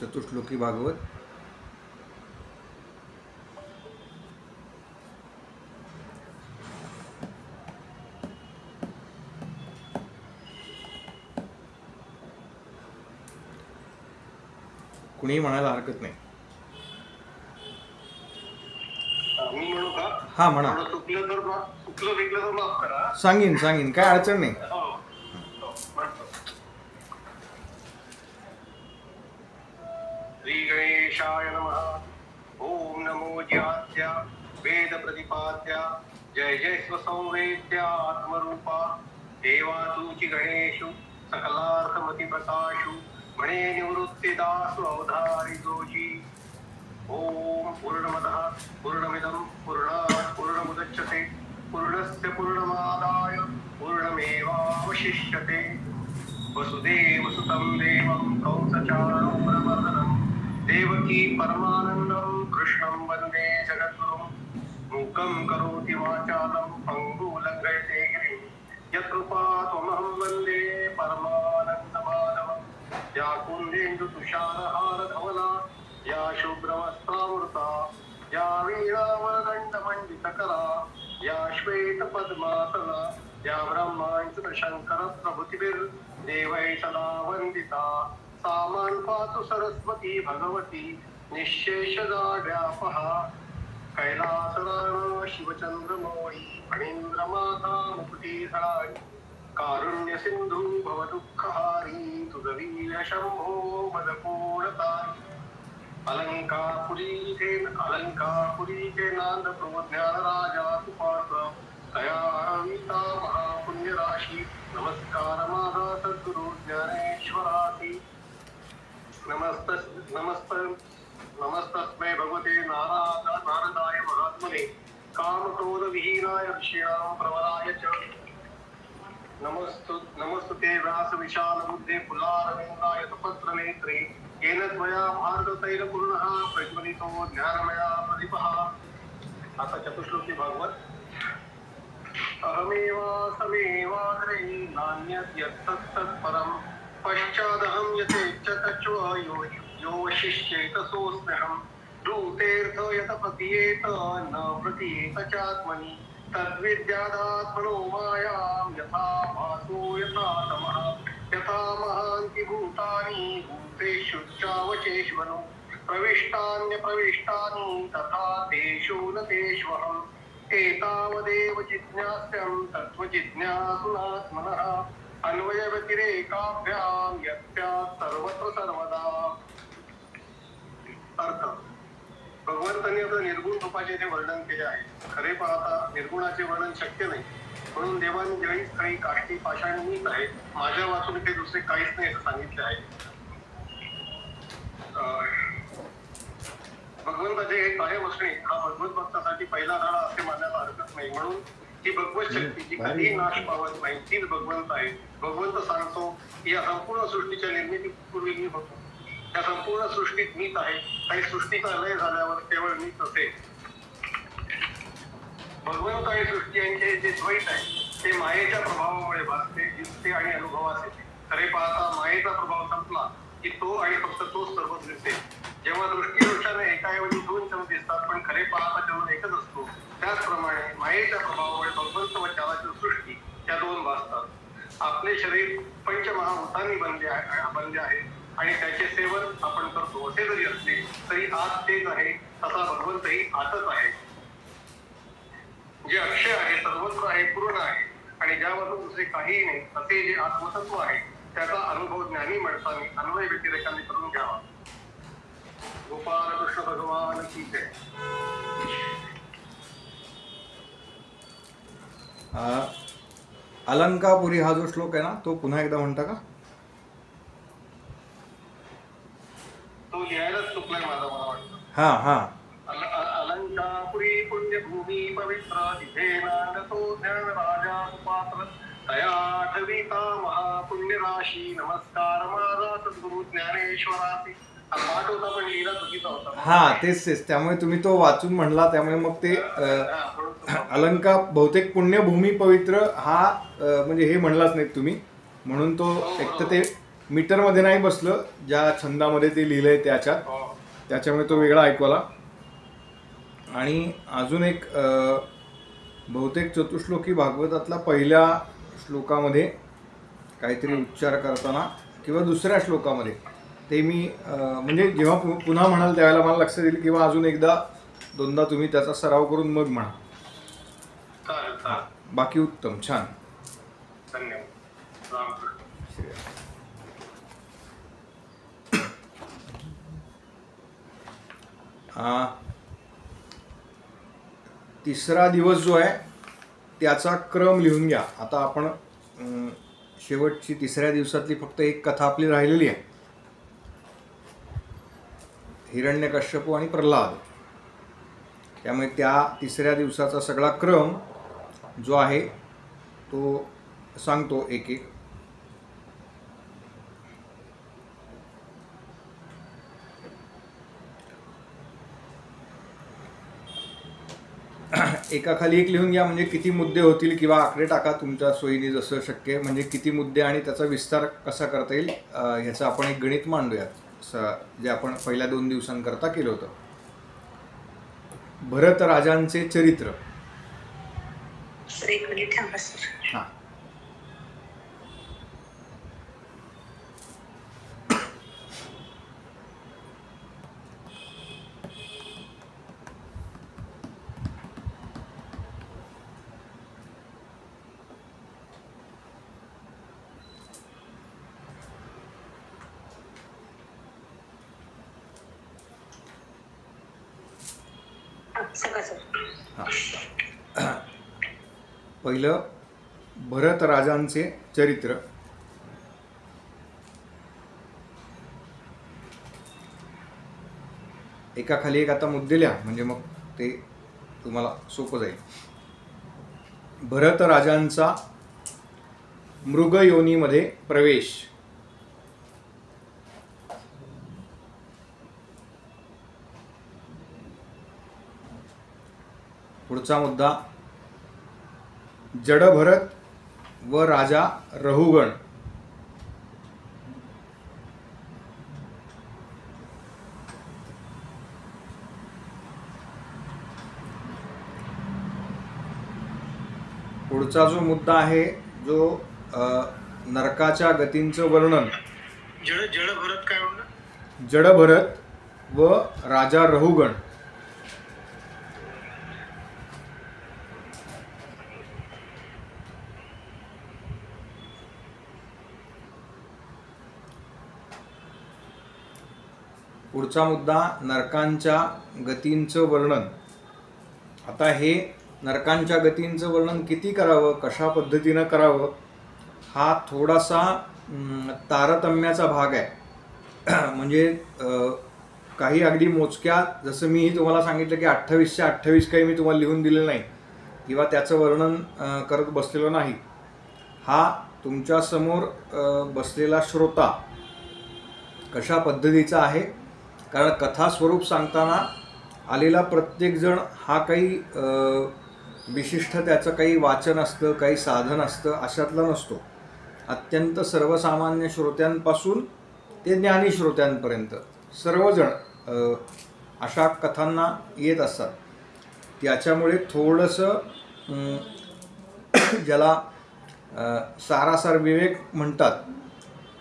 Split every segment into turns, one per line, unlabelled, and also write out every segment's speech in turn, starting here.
चतुश्लोकी भागवत. कुणीही म्हणायला हरकत नाही.
मी म्हणू का?
हा म्हणा.
चुकलं वेगळं तर माफ करा.
सांगीन काय अडचण नाही.
श्री गणेशाय नमः. ओम नमो ज्यात्या वेद प्रतिपाद्या जय जय स्वसंवेद्या आत्मरूपा देवा तुची गणेशु सकलार्थमती प्रकाशु म्हणे निवृत्तीदासु अवधारी जोशी. ओम पूर्णमदः पूर्णमिदं पूर्णात् पूर्णमुदच्यते पूर्णस्य पूर्णमादाय पूर्णमेवावशिष्यते. वसुदेवसुतं देवं कंसचाणूरमर्दनं देवकी परमानन्दं कृष्णं वन्दे जगद्गुरुं. मूकं करोति वाचालं पङ्गुलङ्घयते गिरिं यत्कृपात्वमहं वन्दे परमानन्दमाधवं. या कुन्देन्दुतुषारहारधवला या शुभ्रवस्त्रावृता या वीणावदण्डमण्डितकरा या श्वेतपद्मासना या ब्रह्माण्डशङ्कर प्रभृतिभिर्देवैः सदा वन्दिता. सामान् पातु सरस्वती भगवती निःशेषजाड्यापहा. कैलासराणा शिवचन्द्रमौळी फणीन्द्रमाता मुकुटीधराणि कारुण्य सिन्धु भवदुःखहारी तुदवीर शम्भो मदपूर्णतारि. अलंकापुरी नांद प्रज्ञान राजा तुपात्र तया अविता महापुण्यराशी. नमस्कार माझा सद्गुरु ज्ञानेश्वरासी. नमस्तस्मै भगवते नारदाय महात्मने कामक्रोध विहीनाय ऋषीणां प्रवराय च. नमस्तुते व्यास विशाल बुद्धे पुलारविन्दाय तपत्र नेत्रे येन त्वया भारततैलपूर्णः प्रज्वलितो ज्ञानमया प्रदीपः. आता चतुश्लोकी भागवत. अहमेवासमेवाग्रे नान्यत् यत्तत्तत्परं पश्चादहं यथेच्छतच्व यो वशिष्येत सोऽस्म्यहं. ब्रूतेऽर्थ यत प्रतीयेत न प्रतीयेत चात्मनि तद्विद्यादात्मनो मायां यथा भासो यथा तमः यथा महान्ति भूतानि भूतेषुच्चावचेष्वनु प्रविष्टान्यप्रविष्टानि तथा तेषु न तेष्वहम्. एतावदेव जिज्ञास्यं तत्त्वजिज्ञासुनात्मनः अन्वयव्यतिरेकाभ्यां यस्यात् सर्वत्र सर्वदा. अर्थ. भगवंतांनी आपल्या निर्गुण रूपाचे जे वर्णन केले आहे. खरे पाहता निर्गुणाचे वर्णन शक्य नाही, म्हणून देवाने ज्यावेळी काही काष्टी पाषाण मीच आहे, माझ्या वाचून ते दुसरे काहीच नाही असं सांगितले आहे. भगवंताचे हे कायम असणे हा भगवत भक्तासाठी पहिला धडा असे मानायला हरकत नाही. म्हणून ती भगवत शक्ती जी कधीही नाश पावत नाही तीच भगवंत आहे. भगवंत सांगतो की या संपूर्ण सृष्टीच्या निर्मितीपूर्वी मी होतो, या संपूर्ण सृष्टीत मीच आहे, काही सृष्टीचा लय झाल्यावर केवळ मीच असेल. भगवंत आणि सृष्टी यांचे जे द्वैत आहे ते मायेच्या प्रभावामुळे भासते, दिसते आणि अनुभवास येते. खरे पाहता मायेचा प्रभाव संपला की तो आणि फक्त तोच सर्व दिसते. जेव्हा दृष्टीदोषाने एकाऐवजी दोन चरण दिसतात पण खरे पाहता चरण एकच असतो, त्याचप्रमाणे मायेच्या प्रभावामुळे भगवंत व चराचर सृष्टी त्या दोन भासतात. आपले शरीर पंचमहाभूतांनी बनले आहे आणि त्याचे सेवन आपण करतो असे जरी असले तरी आत तेच आहे, तसा भगवंतही आतच आहे. जे अक्षय आहे, सर्वत्र आहे, पूर्ण आहे आणि ज्यामधून दुसरे काहीही नाही असे जे आत्मतत्व आहे त्याचा अनुभव ज्ञानी माणसांनी अन्वय व्यतिरेकांनी करून घ्यावा. गोपाल कृष्ण भगवान की जय.
अलंकापुरी हा जो श्लोक आहे ना तो पुन्हा एकदा म्हणता का?
तो लिहायलाच चुकलाय माझा, मला वाटतं.
हा.
अलंकापुरी पुण्यभूमी पवित्र तिथे नांदतो ज्ञान राजा सुपात्र तया आठविता महापुण्य राशी. नमस्कार माझा सद्गुरु ज्ञानेश्वरासी. पाठ होता पण लिहिला चुकीचा होता.
हा तेच त्यामुळे तुम्ही तो वाचून म्हणला, त्यामुळे मग ते अलंका बहुतेक पुण्यभूमी पवित्र हा म्हणजे हे म्हणलाच नाहीत तुम्ही, म्हणून तो एक तर ते मीटरमध्ये नाही बसलं, ज्या छंदामध्ये ते लिहिलंय त्याच्यात,
हो.
त्याच्यामुळे तो वेगळा ऐकवला. आणि अजून एक बहुतेक चतुश्लोकी भागवतातला पहिल्या श्लोकामध्ये काहीतरी उच्चार करताना किंवा दुसऱ्या श्लोकामध्ये ते मी म्हणजे जेव्हा पुन्हा म्हणाल त्यावेळेला मला लक्षात येईल, किंवा अजून एकदा दोनदा तुम्ही त्याचा सराव करून मग म्हणा.
चालेल चालेल.
बाकी उत्तम, छान.
धन्यवाद. रामकृष्ण.
तिसरा दिवस जो आहे त्याचा क्रम लिहून घ्या. आता आपण शेवटची तिसऱ्या दिवसातली फक्त एक कथा आपली राहिलेली आहे, हिरण्यकश्यपू आणि प्रल्हाद. त्यामुळे त्या तिसऱ्या दिवसाचा सगळा क्रम जो आहे तो सांगतो एक एक. एकाखाली एक लिहून घ्या, म्हणजे किती मुद्दे होतील, किंवा आकडे टाका तुमच्या सोयीने जसं शक्य, म्हणजे किती मुद्दे आणि त्याचा विस्तार कसा करता येईल ह्याचं आपण एक गणित मांडूयात, जे आपण पहिल्या 2 दिवसांकरता केलं होतं. भरत राजांचे चरित्र. हां, पहिलं भरत राजांचे चरित्र. एकाखाली एक आता मुद्दे लिहा, म्हणजे मग ते तुम्हाला सोपं जाईल. भरत राजांचा मृग योनीमध्ये प्रवेश. पुढचा मुद्दा जड भरत व राजा रहुगण. पुढचा जो मुद्दा आहे जो नरकाच्या गतींचं वर्णन.
जड भरत काय म्हणलं?
जड भरत व राजा रहुगण. पुढचा मुद्दा नरकांच्या गतींचं वर्णन. आता हे नरकांच्या गतींचं वर्णन किती करावं, कशा पद्धतीनं करावं, हा थोडासा तारतम्याचा भाग आहे. म्हणजे काही अगदी मोजक्या, जसं मीही तुम्हाला सांगितलं की 28चे 28 काही मी तुम्हाला लिहून दिलेलं नाही किंवा त्याचं वर्णन करत बसलेलो नाही. हा तुमच्यासमोर बसलेला श्रोता कशा पद्धतीचा आहे, कारण कथा स्वरूप सांगताना आलेला प्रत्येकजण हा काही विशिष्ट त्याचं काही वाचन असतं, काही साधन असतं अशातला नसतो. अत्यंत सर्वसामान्य श्रोत्यांपासून ते ज्ञानी श्रोत्यांपर्यंत सर्वजण अशा कथांना येत असतात. त्याच्यामुळे थोडंसं ज्याला सारासार विवेक म्हणतात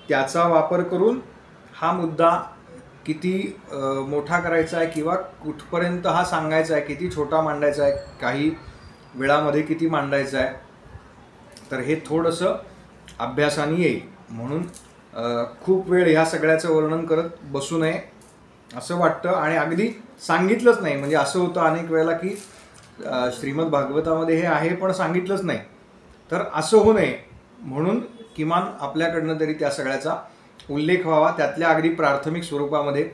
त्याचा वापर करून हा मुद्दा किती मोठा करायचा आहे किंवा कुठपर्यंत हा सांगायचा आहे, किती छोटा मांडायचा आहे, काही वेळामध्ये किती मांडायचा आहे, तर हे थोडंसं अभ्यासाने येईल. म्हणून खूप वेळ ह्या सगळ्याचं वर्णन करत बसू नये असं वाटतं. आणि अगदी सांगितलंच नाही, म्हणजे असं होतं अनेक वेळेला की श्रीमद भागवतामध्ये हे आहे पण सांगितलंच नाही, तर असं होऊ नये म्हणून किमान आपल्याकडनं तरी त्या सगळ्याचा उल्लेख व्हावा. त्यातल्या अगदी प्राथमिक स्वरूपामध्ये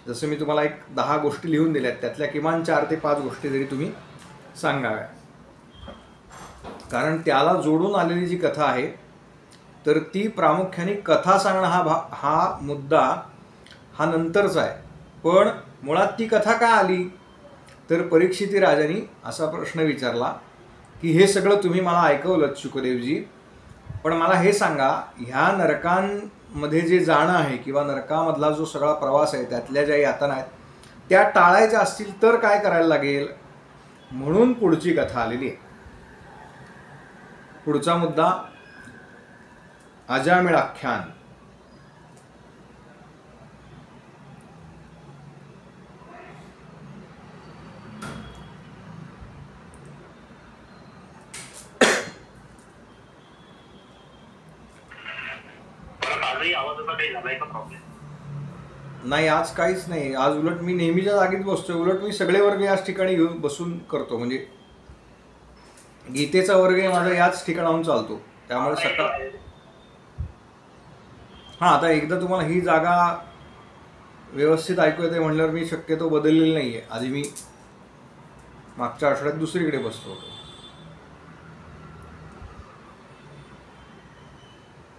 जसं मी तुम्हाला एक 10 गोष्टी लिहून दिल्यात त्यातल्या किमान 4 ते 5 गोष्टी जरी तुम्ही सांगाव्या. कारण त्याला जोडून आलेली जी कथा आहे तर ती प्रामुख्याने कथा सांगणं हा मुद्दा हा नंतरचा आहे. पण मुळात ती कथा का आली, तर परीक्षिती राजांनी असा प्रश्न विचारला की हे सगळं तुम्ही मला ऐकवलं शुकदेवजी, पण मला हे सांगा ह्या मध्ये जे जाणं आहे किंवा नरकामधला जो सगळा प्रवास आहे, त्यातल्या ज्या यातना आहेत त्या टाळायच्या असतील तर काय करायला लागेल, म्हणून पुढची कथा आलेली आहे. पुढचा मुद्दा अजामिळ आख्यान. नाही, आज काहीच नाही. आज उलट मी नेहमीच्या जागेत बसतोय. उलट मी सगळे वर्ग याच ठिकाणी घेऊन बसून करतो. म्हणजे गीतेचा वर्ग माझा याच ठिकाणाहून चालतो. त्यामुळे सकाळ हां, आता एकदा तुम्हाला ही जागा व्यवस्थित ऐकू येते म्हणल्यावर मी शक्यतो बदललेली नाही आहे. आधी मी मागच्या आठवड्यात दुसरीकडे बसतो होतो.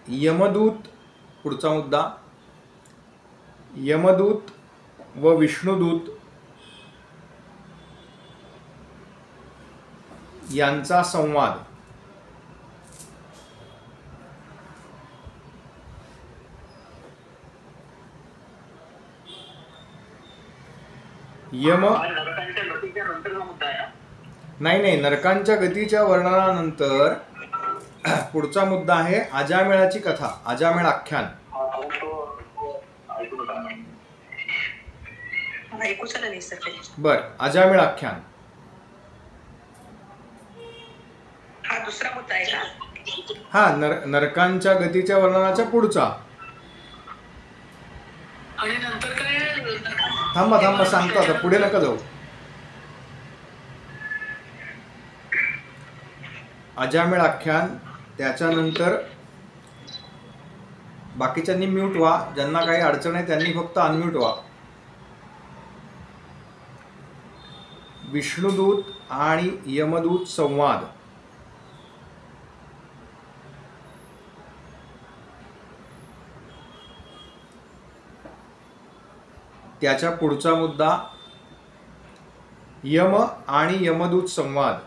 यमदूत. पुढचा मुद्दा यमदूत व विष्णुदूत यांचा संवाद. नाही, नरकांच्या गतीच्या वर्णनानंतर पुढचा मुद्दा आहे अजामिळाची कथा, अजामिळ आख्यान. बर, अजामिळ आख्यान
हा दुसरा मुद्दा आहे का?
हा, नरकांच्या गतीच्या वर्णनाच्या पुढचा.
आणि नंतर काय?
थांबा सांगतो आता, पुढे नका जाऊ. अजामिळ आख्यान, त्याच्यानंतर बाकीच्यांनी म्यूट व्हा. ज्यांना काही अडचण आहे त्यांनी फक्त अनम्यूट व्हा. विष्णुदूत आणि यमदूत संवाद. त्याच्या पुढचा मुद्दा यम आणि यमदूत संवाद.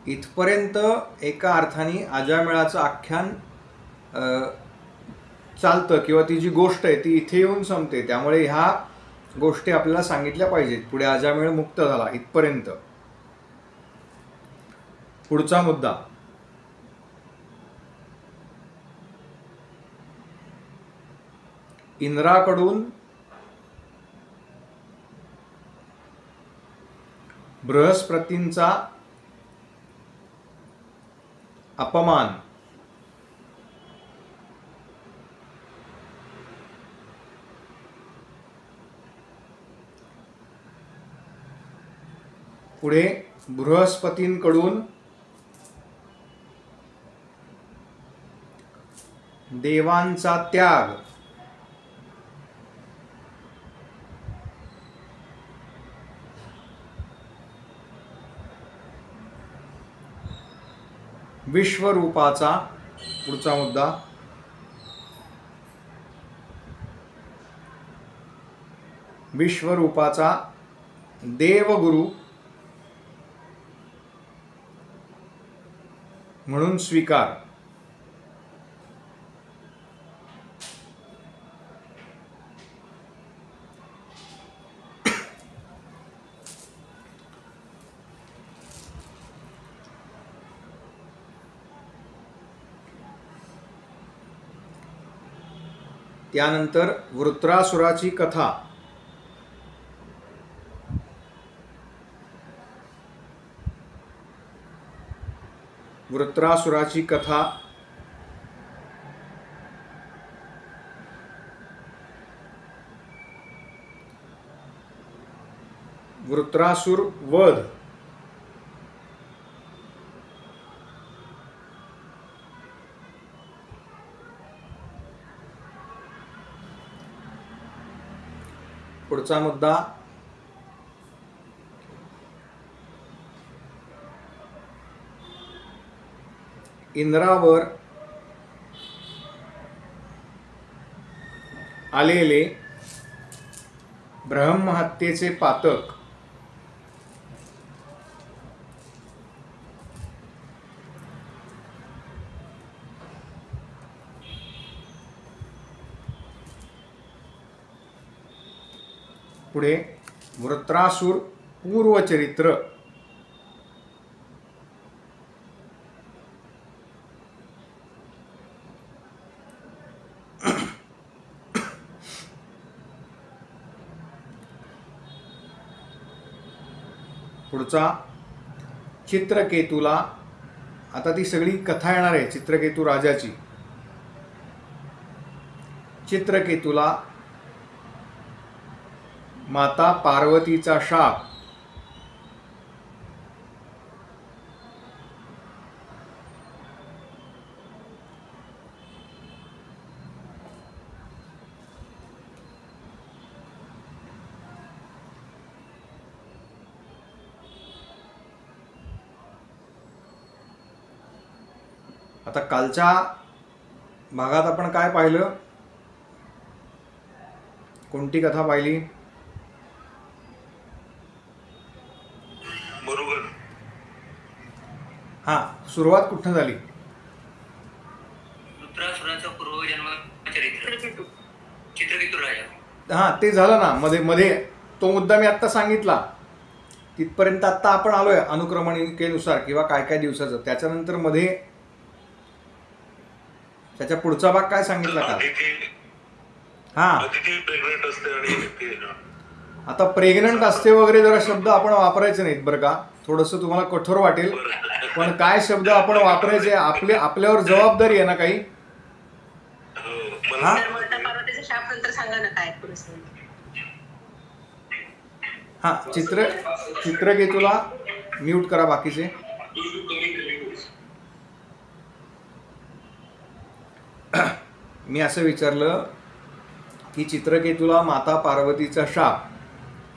इथपर्यंत एका अर्थाने अजामिळाचं आख्यान चालतं किंवा ती जी गोष्ट आहे ती इथे येऊन संपते. त्यामुळे ह्या गोष्टी आपल्याला सांगितल्या पाहिजेत. पुढे अजामिळ मुक्त झाला इथपर्यंत. पुढचा मुद्दा इंद्राकडून बृहस्पतींचा अपमान. पुढे बृहस्पतींकडून देवांचा त्याग. विश्वरूपाचा. पुढचा मुद्दा विश्वरूपाचा देवगुरु म्हणून स्वीकार. त्यानंतर वृत्रासुराची कथा. वृत्रासुराची कथा. वृत्रासुर वध. पुढचा मुद्दा इंद्रावर आलेले ब्रह्महत्येचे पातक. पुढे वृत्रासुर पूर्वचरित्र. पुढचा चित्रकेतूला. आता ती सगळी कथा येणार आहे चित्रकेतू राजाची. चित्रकेतूला माता पार्वतीचा शाप. आता कालच्या भागात आपण काय पाहिलं? कोणती कथा पाहिली?
बरोबर.
हा, सुरुवात कुठं झाली?
वृत्रासुराचं पूर्वजन्म चरित्र चित्रकेतू राजा.
हा, ते झालं ना मध्ये मध्ये. तो मुद्दा मी आत्ता सांगितला. तिथपर्यंत आत्ता आपण आलोय अनुक्रमणिकेनुसार किंवा काय काय दिवसाचं. त्याच्यानंतर मध्ये त्याच्या पुढचा भाग काय सांगितला का? हा,
प्रेग्नेंट असते आणि
आता प्रेग्नंट असते वगैरे जरा शब्द आपण वापरायचे नाहीत बरं का. थोडंसं तुम्हाला कठोर वाटेल, पण काय शब्द आपण वापरायचे आपल्यावर जबाबदारी आहे ना काही. हा,
पार्वतीचा शाप नंतर सांगा ना काय पुरुष.
हा, चित्रकेतूला म्यूट करा बाकीचे. मी असं विचारलं की चित्रकेतूला माता पार्वतीचा शाप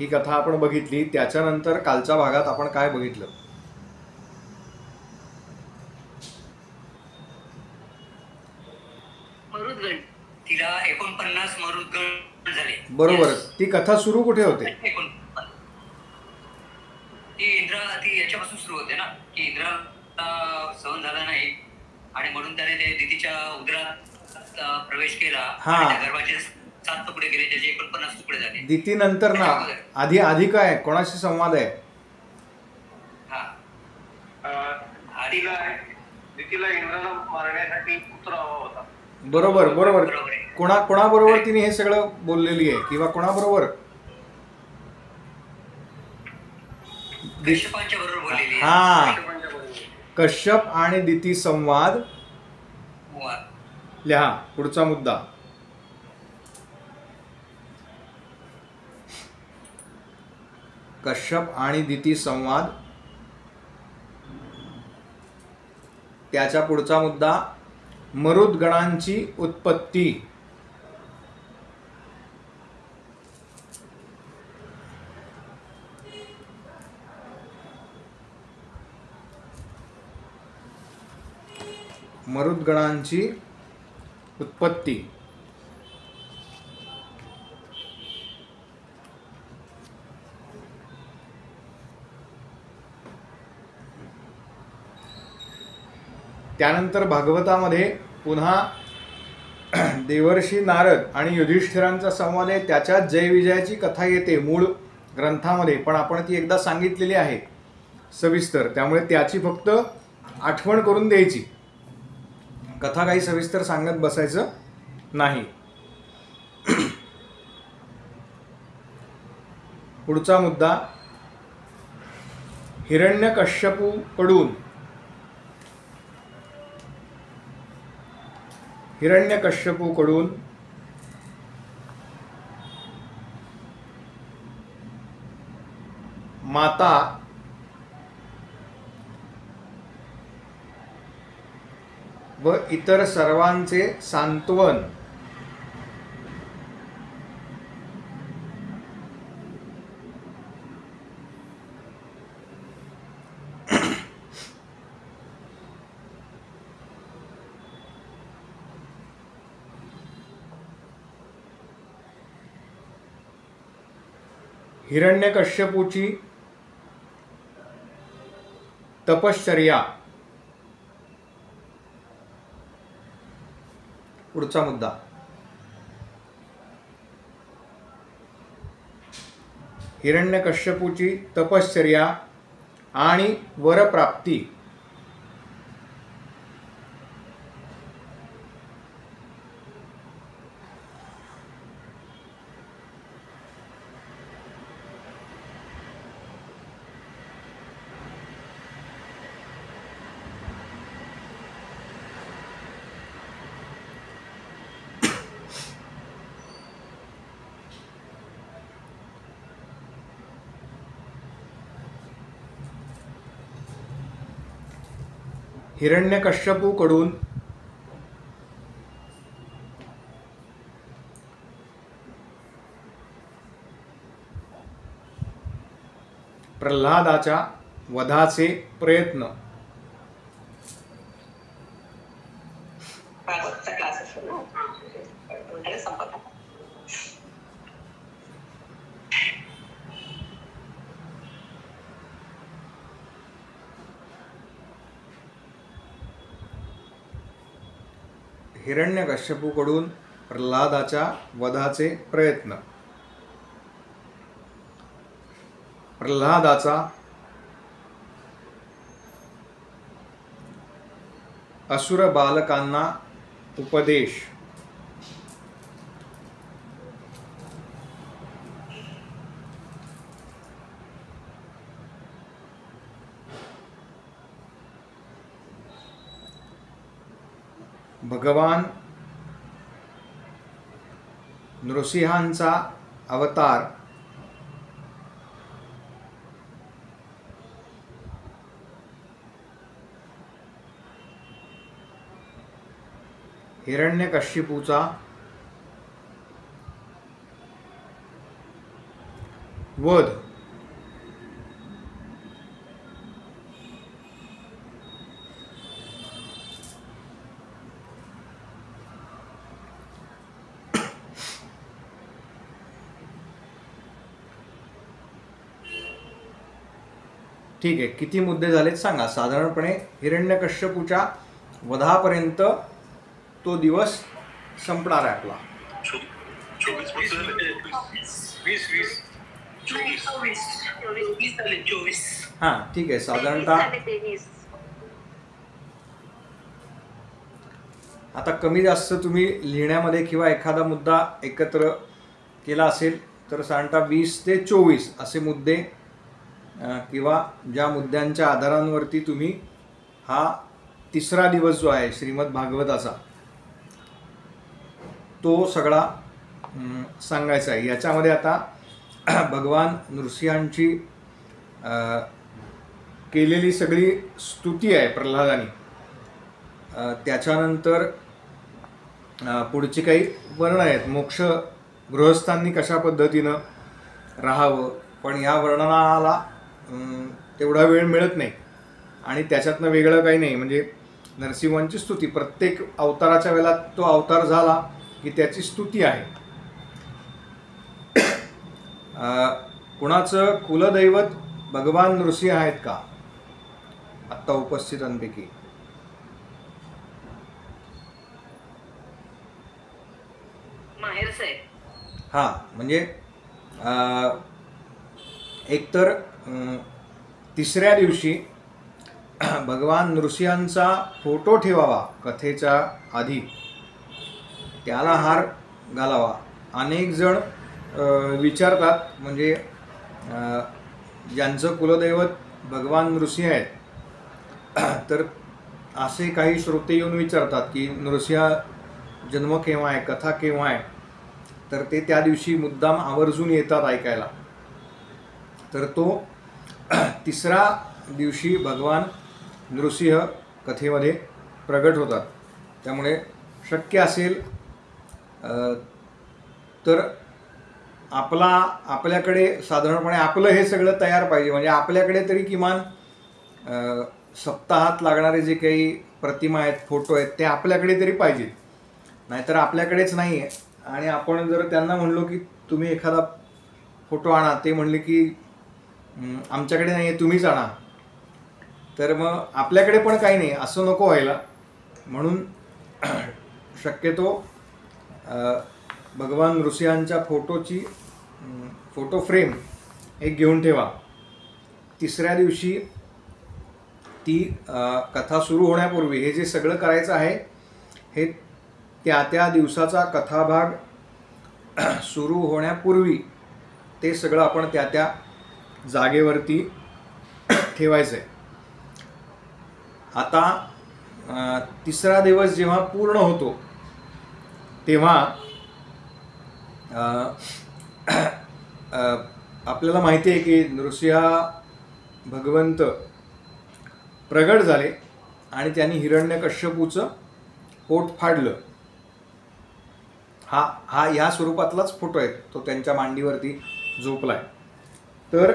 ही कथा आपण बघितली. त्याच्यानंतर कालच्या भागात आपण काय बघितलं?
मरुदगण. तिला 49 मरुदगण झाले.
बरोबर. ती कथा सुरू कुठे होते?
49. ती याच्यापासून सुरू होते ना की इंद्राला सहन झाला नाही आणि म्हणून त्याने ते दितीच्या उदरात प्रवेश केला.
हा,
आणि गर्भाचे 7 तुकडे केले, त्याचे 49 तुकडे झाले.
दिती नंतर ना. आधी काय कोणाशी संवाद आहे?
दितीला इंद्राला मारण्यासाठी पुत्र हवा होता.
बरोबर. कोणाबरोबर तिने हे सगळं बोललेली आहे किंवा कोणाबरोबर?
कश्यपांच्या बरोबर बोललेली आहे.
हा, कश्यप आणि दिती संवाद. लिहा पुढचा मुद्दा. कश्यप आणि दिती संवाद. त्याच्या पुढचा मुद्दा मरुद्गणांची उत्पत्ती. मरुद्गणांची उत्पत्ती. त्यानंतर भागवतामध्ये पुन्हा देवर्षी नारद आणि युधिष्ठिरांचा संवाद आहे. त्याच्यात जयविजयाची कथा येते मूळ ग्रंथामध्ये, पण आपण ती एकदा सांगितलेली आहे सविस्तर. त्यामुळे त्याची फक्त आठवण करून द्यायची. कथा काही सविस्तर सांगत बसायचं नाही. पुढचा मुद्दा हिरण्यकश्यपूकडून माता व इतर सर्वांचे सांत्वन. हिरण्यकश्यपूची तपश्चर्या. पुढचा मुद्दा हिरण्यकश्यपूची तपश्चर्या आणि वरप्राप्ती. हिरण्यकश्यपूकडून प्रल्हादाच्या वधाचे प्रयत्न. हिरण्यकश्यपूकडून प्रल्हादाच्या वधाचे प्रयत्न. प्रल्हादाचा असुर बालकांना उपदेश. भगवान नृसिंहांचा अवतार हिरण्यकश्यपूचा वध. ठीक आहे, किती मुद्दे झालेत सांगा. साधारणपणे हिरण्यकश्यपूच्या वधापर्यंत तो दिवस संपणार आहे आपला.
24
हां, ठीक आहे. साधारणतः आता कमी जास्त तुम्ही लिहिण्यामध्ये किंवा एखादा मुद्दा एकत्र केला असेल तर साधारणतः 20 ते 24 असे मुद्दे किंवा ज्या मुद्द्यांच्या आधारांवरती तुम्ही हा तिसरा दिवस जो आहे श्रीमद भागवताचा तो सगळा सांगायचा आहे. याच्यामध्ये आता भगवान नृसिंहांची केलेली सगळी स्तुती आहे प्रल्हादानी. त्याच्यानंतर पुढची काही वर्णन आहेत. मोक्ष गृहस्थांनी कशा पद्धतीनं राहावं, पण या वर्णनाला तेवढा वेळ मिळत नाही आणि त्याच्यातनं वेगळं काही नाही. म्हणजे नरसिंहांची स्तुती प्रत्येक अवताराच्या वेळेला तो अवतार झाला की त्याची स्तुती आहे. कुणाचं कुलदैवत भगवान नृसिंह आहेत का आत्ता उपस्थितांपैकी? हां, म्हणजे एकतर तिसऱ्या दिवशी भगवान नृसिंहांचा फोटो ठेवावा कथेच्या आधी, त्याला हार घालावा. अनेक जण विचारतात, म्हणजे ज्यांचं कुलदैवत भगवान नृसिंह आहेत तर असे काही श्रोते येऊन विचारतात की नृसिंह जन्म केव्हा आहे, कथा केव्हा आहे. तर ते त्या दिवशी मुद्दाम आवर्जून येतात ऐकायला. तर तो तिसरा दिवशी भगवान नृसिंह कथेमध्ये प्रगट होतात. त्यामुळे शक्य असेल तर आपल्याकडे साधारणपणे आपलं हे सगळं तयार पाहिजे. म्हणजे आपल्याकडे तरी किमान सप्ताहात लागणारे जे काही प्रतिमा आहेत, फोटो आहेत, ते आपल्याकडे तरी पाहिजेत. नाहीतर आपल्याकडेच नाही आहे आणि आपण जर त्यांना म्हणलो की तुम्ही एखादा फोटो आणा, ते म्हणले की आमच्याकडे नाही आहे, तुम्हीच आणा, तर मग आपल्याकडे पण काही नाही, असं नको व्हायला. म्हणून शक्यतो भगवान नृसिंहांच्या फोटोची फोटो फ्रेम एक घेऊन ठेवा. तिसऱ्या दिवशी ती कथा सुरू होण्यापूर्वी हे जे सगळं करायचं आहे हे त्या दिवसाचा कथाभाग सुरू होण्यापूर्वी ते सगळं आपण त्या जागेवरती ठेवायचं आहे. आता तिसरा दिवस जेव्हा पूर्ण होतो तेव्हा आपल्याला माहिती आहे की नृसिंह भगवंत प्रगट झाले आणि त्यांनी हिरण्यकश्यपूचं पोट फाडलं. हा या स्वरूपातलाच फोटो आहे, तो त्यांच्या मांडीवरती झोपलाय. तर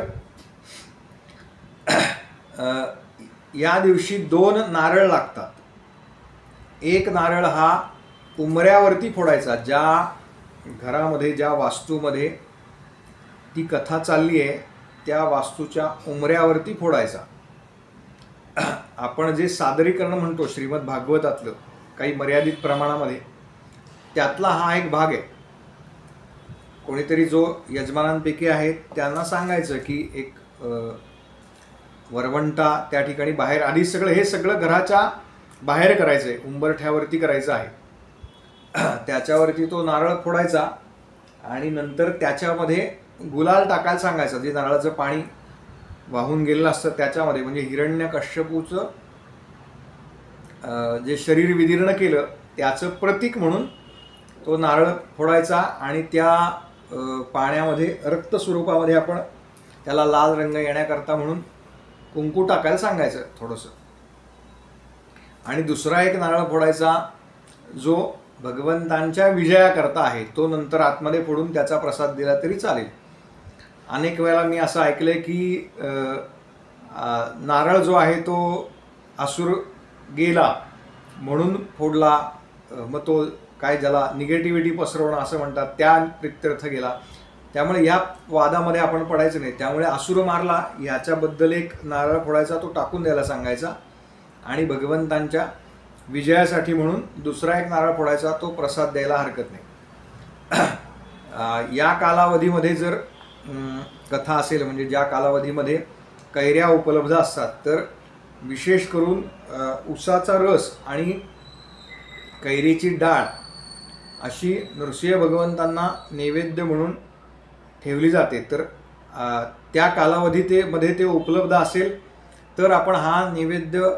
या दिवशी 2 नारळ लागतात. एक नारळ हा उंबऱ्यावरती फोडायचा, ज्या घरामध्ये ज्या वास्तूमध्ये ती कथा चालली आहे त्या वास्तूच्या उंबऱ्यावरती फोडायचा. आपण जे सादरीकरण म्हणतो श्रीमद भागवतातलं काही मर्यादित प्रमाणामध्ये, त्यातला हा एक भाग आहे. कोणीतरी जो यजमानांपैकी आहेत त्यांना सांगायचं की एक वरवंटा त्या ठिकाणी बाहेर, आधी हे सगळं घराच्या बाहेर करायचं आहे, उंबरठ्यावरती करायचं आहे. त्याच्यावरती तो नारळ फोडायचा आणि नंतर त्याच्यामध्ये गुलाल टाकायला सांगायचं. जे नारळाचं पाणी वाहून गेलेलं असतं त्याच्यामध्ये, म्हणजे हिरण्यकश्यपूचं जे शरीर विदीर्ण केलं त्याचं प्रतीक म्हणून तो नारळ फोडायचा आणि त्या पाण्यामध्ये रक्त स्वरूपामध्ये आपण त्याला लाल रंग येण्याकरता म्हणून कुंकू टाकायला सांगायचं थोडंसं. आणि दुसरा एक नारळ फोडायचा जो भगवंतांच्या विजयाकरता आहे, तो नंतर आतमध्ये फोडून त्याचा प्रसाद दिला तरी चालेल. अनेक वेळेला मी असं ऐकलंय की नारळ जो आहे तो असुर गेला म्हणून फोडला, मग तो काय ज्याला निगेटिव्हिटी पसरवणं असं म्हणतात, त्या प्रित्यर्थ गेला. त्यामुळे या वादामध्ये आपण पडायचं नाही. त्यामुळे असुर मारला ह्याच्याबद्दल एक नारळ फोडायचा, तो टाकून द्यायला सांगायचा. आणि भगवंतांच्या विजयासाठी म्हणून दुसरा एक नारळ फोडायचा, तो प्रसाद द्यायला हरकत नाही. या कालावधीमध्ये जर कथा असेल, म्हणजे ज्या कालावधीमध्ये कैऱ्या उपलब्ध असतात, तर विशेष करून उसाचा रस आणि कैरीची डाळ अशी नृसिंह भगवंतांना नैवेद्य म्हणून ठेवली जाते. तर त्या कालावधीमध्ये ते उपलब्ध असेल तर आपण हा नैवेद्य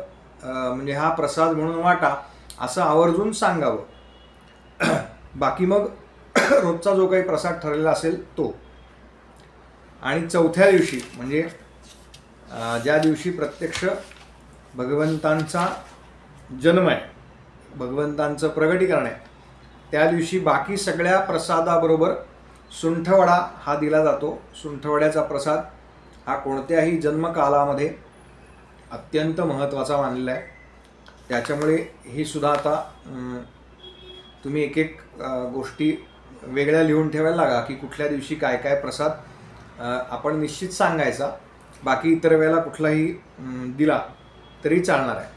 म्हणजे हा प्रसाद म्हणून वाटा असं आवर्जून सांगावं. बाकी मग रोजचा जो काही प्रसाद ठरलेला असेल तो. आणि चौथ्या दिवशी म्हणजे ज्या दिवशी प्रत्यक्ष भगवंतांचा जन्म आहे, भगवंतांचं प्रगटीकरण आहे, त्या दिवशी बाकी सगळ्या प्रसादाबरोबर सुंठवडा हा दिला जातो. सुंठवड्याचा प्रसाद हा कोणत्याही जन्मकालामध्ये अत्यंत महत्त्वाचा मानलेला आहे. त्याच्यामुळे ही सुद्धा आता तुम्ही एक एक गोष्टी वेगळ्या लिहून ठेवायला लागा की कुठल्या दिवशी काय काय प्रसाद आपण निश्चित सांगायचा. बाकी इतर वेळेला कुठलाही दिला तरी चालणार आहे.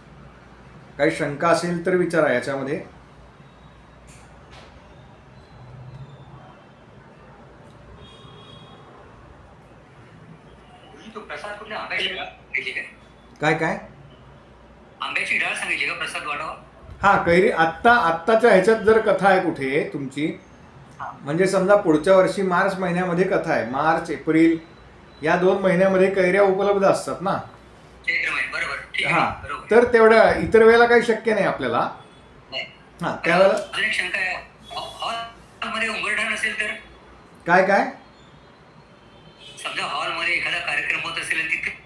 काही शंका असेल तर विचारा याच्यामध्ये. काय काय
आंब्याची डाळ सांगितली का प्रसाद वाढवा?
हा, कैरी आत्ताच्या ह्याच्यात जर कथा आहे कुठे तुमची, म्हणजे समजा पुढच्या वर्षी मार्च महिन्यामध्ये कथा आहे, मार्च एप्रिल या 2 महिन्यामध्ये कैऱ्या उपलब्ध असतात ना. हा, तर तेवढ्या इतर वेळेला काही शक्य नाही आपल्याला. हा, त्यावेळेला
शंका आहे, हॉलमध्ये उंबरठा नसेल तर
काय काय
समजा हॉलमध्ये एखादा कार्यक्रम होत असेल आणि तिथे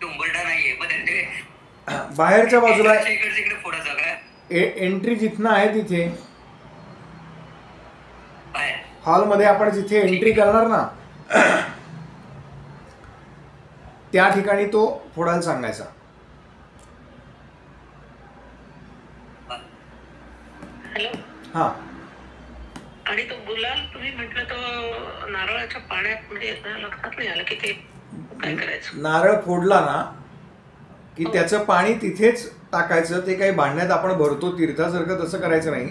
उंबरठा नाहीये, मग ते
बाहेरच्या बाजूला
इकडे फोडायचा काय?
एंट्री जिथनं आहे तिथे हॉलमध्ये आपण जिथे एंट्री करणार ना त्या ठिकाणी तो फोडायला सांगायचा.
हॅलो.
हा,
आणि तो गुलाल तुम्ही म्हटलं तो नारळाच्या पाण्यात, म्हणजे लक्षात नाही आलं की ते काय करायचं.
नारळ फोडला ना की त्याचं पाणी तिथेच टाकायचं. ते काही भांड्यात आपण भरतो तीर्थासारखं तसं करायचं नाही.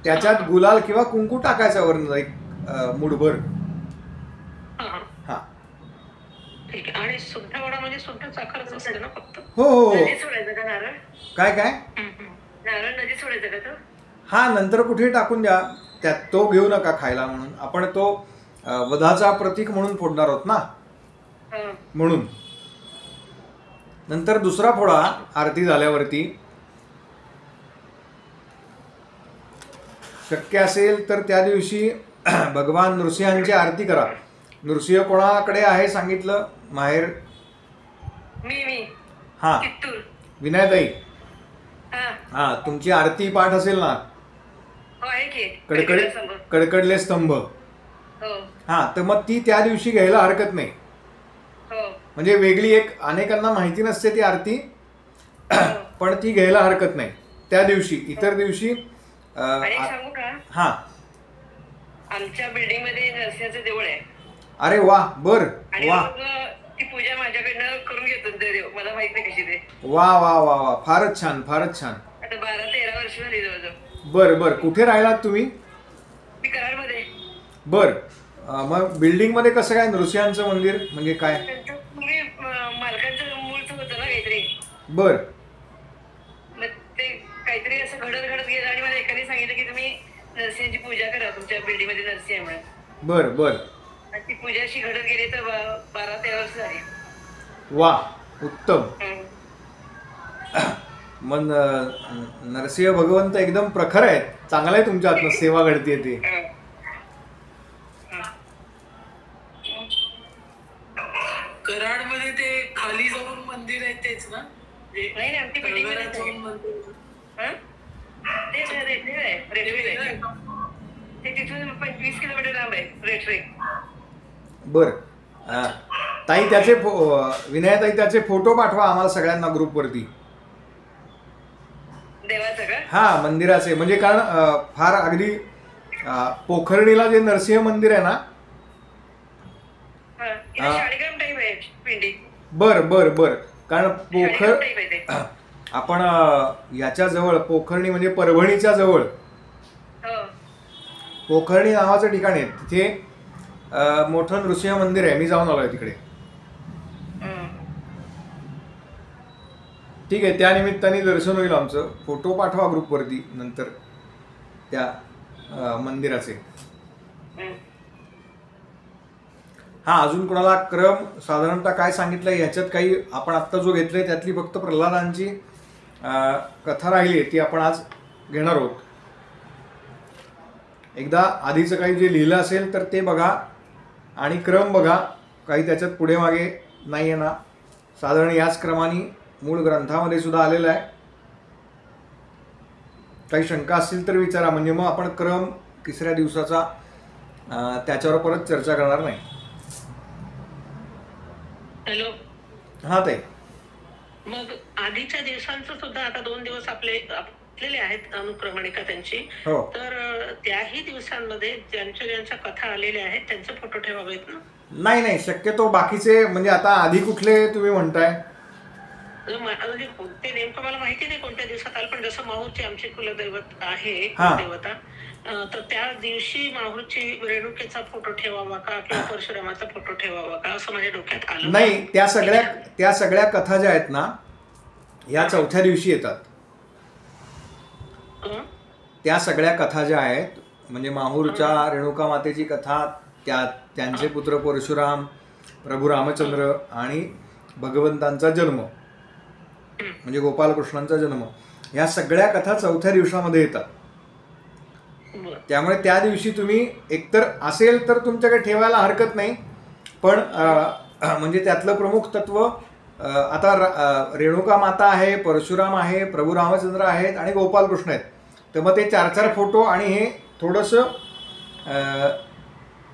त्याच्यात गुलाल किंवा कुंकू टाकायचा वरून एक मुठभर. हा,
आणि सुंठ वडा म्हणजे सुंठ साखरच असते ना फक्त?
हो हो हो.
नदी सोडायचं का नारळ?
काय काय?
नारळ नदी सोडायचं का तो?
हा, नंतर कुठे टाकून द्या, त्यात तो घेऊ नका खायला म्हणून. आपण तो वधाचा प्रतीक म्हणून फोडणार आहोत ना,
हं.
म्हणून. नंतर दुसरा फोडा आरती झाल्यावरती. शक्य असेल तर त्या दिवशी भगवान नृसिंहांची आरती करा. नृसिंह कोणाकडे आहे सांगितलं? माहेर?
मी
हा,
कित्तूर.
विनयताई.
हा,
हा, तुमची आरती पाठ असेल ना,
हो आहे की.
कडकडले स्तंभ.
हो
हा, तर मग ती त्या दिवशी घ्यायला हरकत नाही.
हो
म्हणजे वेगळी एक अनेकांना माहिती नसते ती आरती, पण ती घ्यायला हरकत नाही त्या दिवशी. इतर दिवशी
आणि एक सांगू का,
हा.
आमच्या बिल्डिंग मध्ये नरसिंहाचं देऊळ आहे
अरे वा, बर
आणि
वा
मग ती पूजा माझ्याकडनं करून घेतो ते देव. मला माहित नाही कशी ते.
वा वा वा वा, फारच छान, फारच छान.
आता 12-13 वर्ष झाली जवळजवळ.
बर बर, कुठे राहिलात तुम्ही?
मी कराडमध्ये.
बर, मग बिल्डिंग मध्ये कसं काय नृसिंहांचं मंदिर म्हणजे काय?
त्यांचं पूर्वी मालकांचं मूळचं होतं ना काहीतरी.
बर
मग ते काहीतरी असं घडत गेलं आणि मला एकाने सांगितलं की तुम्ही नरसिंहाची पूजा करा तुमच्या बिल्डिंग मध्ये नरसिंह आहे म्हणून.
बर बर,
आणि ती पूजा अशी घडत गेली तर 12-13 वर्ष झाली.
वा, उत्तम.
हं.
मग नरसिंह भगवंत एकदम प्रखर आहेत. चांगलं आहे तुमच्या हातनं सेवा घडते ती.
हं.
कराडमध्ये ते खाली जाऊन मंदिर आहे तेच ना?
नाही आमची बिल्डिंग
तळघरात जाऊन मंदिर.
तेच रेल्वे आहे. रेल्वे आहे ते. तिथून 25 किलोमीटर लांब आहे रेल्वे.
बर, ताई त्याचे विनयाताई त्याचे फोटो पाठवा आम्हाला सगळ्यांना ग्रुपवरती.
देवाचं का?
हा, मंदिराचे. म्हणजे कारण फार अगदी पोखर्णीला जे नरसिंह मंदिर आहे ना.
इथे शाळीग्राम टाईप आहे पिंडी.
बर बर बर, कारण
शाळीग्राम टाईप आहे ते.
आपण याच्या जवळ पोखर्णी म्हणजे परभणीच्या जवळ
हो
पोखर्णी नावाचं ठिकाण आहे. तिथे मोठं नृसिंह मंदिर आहे. मी जाऊन आलोय तिकडे.
हं.
ठीक आहे, त्या निमित्ताने दर्शन होईल आमचं. फोटो पाठवा ग्रुपवरती नंतर त्या मंदिराचे.
हं.
हा, अजून कोणाला क्रम साधारणतः काय सांगितलंय ह्याच्यात काही आपण आत्ता जो घेतलंय त्यातली फक्त प्रल्हादांची कथा राहिली आहे ती आपण आज घेणार आहोत. एकदा आधीचं काही जे लिहिलं असेल तर ते बघा आणि क्रम बघा. काही त्याच्यात पुढे मागे नाही आहे ना. साधारण याच क्रमाने मूळ ग्रंथामध्ये सुद्धा आलेलं आहे. काही शंका असतील तर विचारा, म्हणजे मग आपण क्रम तिसऱ्या दिवसाचा त्याच्यावर परत चर्चा करणार नाही.
हॅलो.
हा ताई.
मग आधीच्या दिवसांचं सुद्धा आता 2 दिवस आपलेले आहेत अनुक्रमणिका त्यांची.
हो.
तर त्याही दिवसांमध्ये ज्यांच्या कथा आलेल्या आहेत त्यांचे फोटो ठेवावेत ना?
नाही नाही, शक्यतो बाकीचे म्हणजे आता आधी कुठले तुम्ही म्हणताय?
म्हणजे ते नेमकं मला माहिती नाही कोणत्या दिवसात आलं, पण जसं माहूरची आमची कुलदैवत आहे
हा.
कुलदेवता, तर त्या दिवशी माहूरची रेणुकेचा फोटो ठेवावा का किंवा परशुरामाचा फोटो ठेवावा का असं माझ्या डोक्यात आलं.
नाही, त्या सगळ्या कथा ज्या आहेत ना ह्या चौथ्या दिवशी येतात. त्या सगळ्या कथा ज्या आहेत म्हणजे माहूरच्या रेणुका मातेची कथा, त्यांचे पुत्र परशुराम, प्रभू रामचंद्र आणि भगवंतांचा जन्म म्हणजे गोपालकृष्णांचा जन्म, ह्या सगळ्या कथा चौथ्या दिवसामध्ये येतात. त्यामुळे त्या दिवशी तुम्ही एकतर असेल तर तुमच्याकडे ठेवायला हरकत नाही, पण म्हणजे त्यातलं प्रमुख तत्व आता रेणुका माता आहे, परशुराम आहे, प्रभू रामचंद्र आहेत आणि गोपालकृष्ण आहेत. तर मग ते 4-4 फोटो आणि हे थोडंसं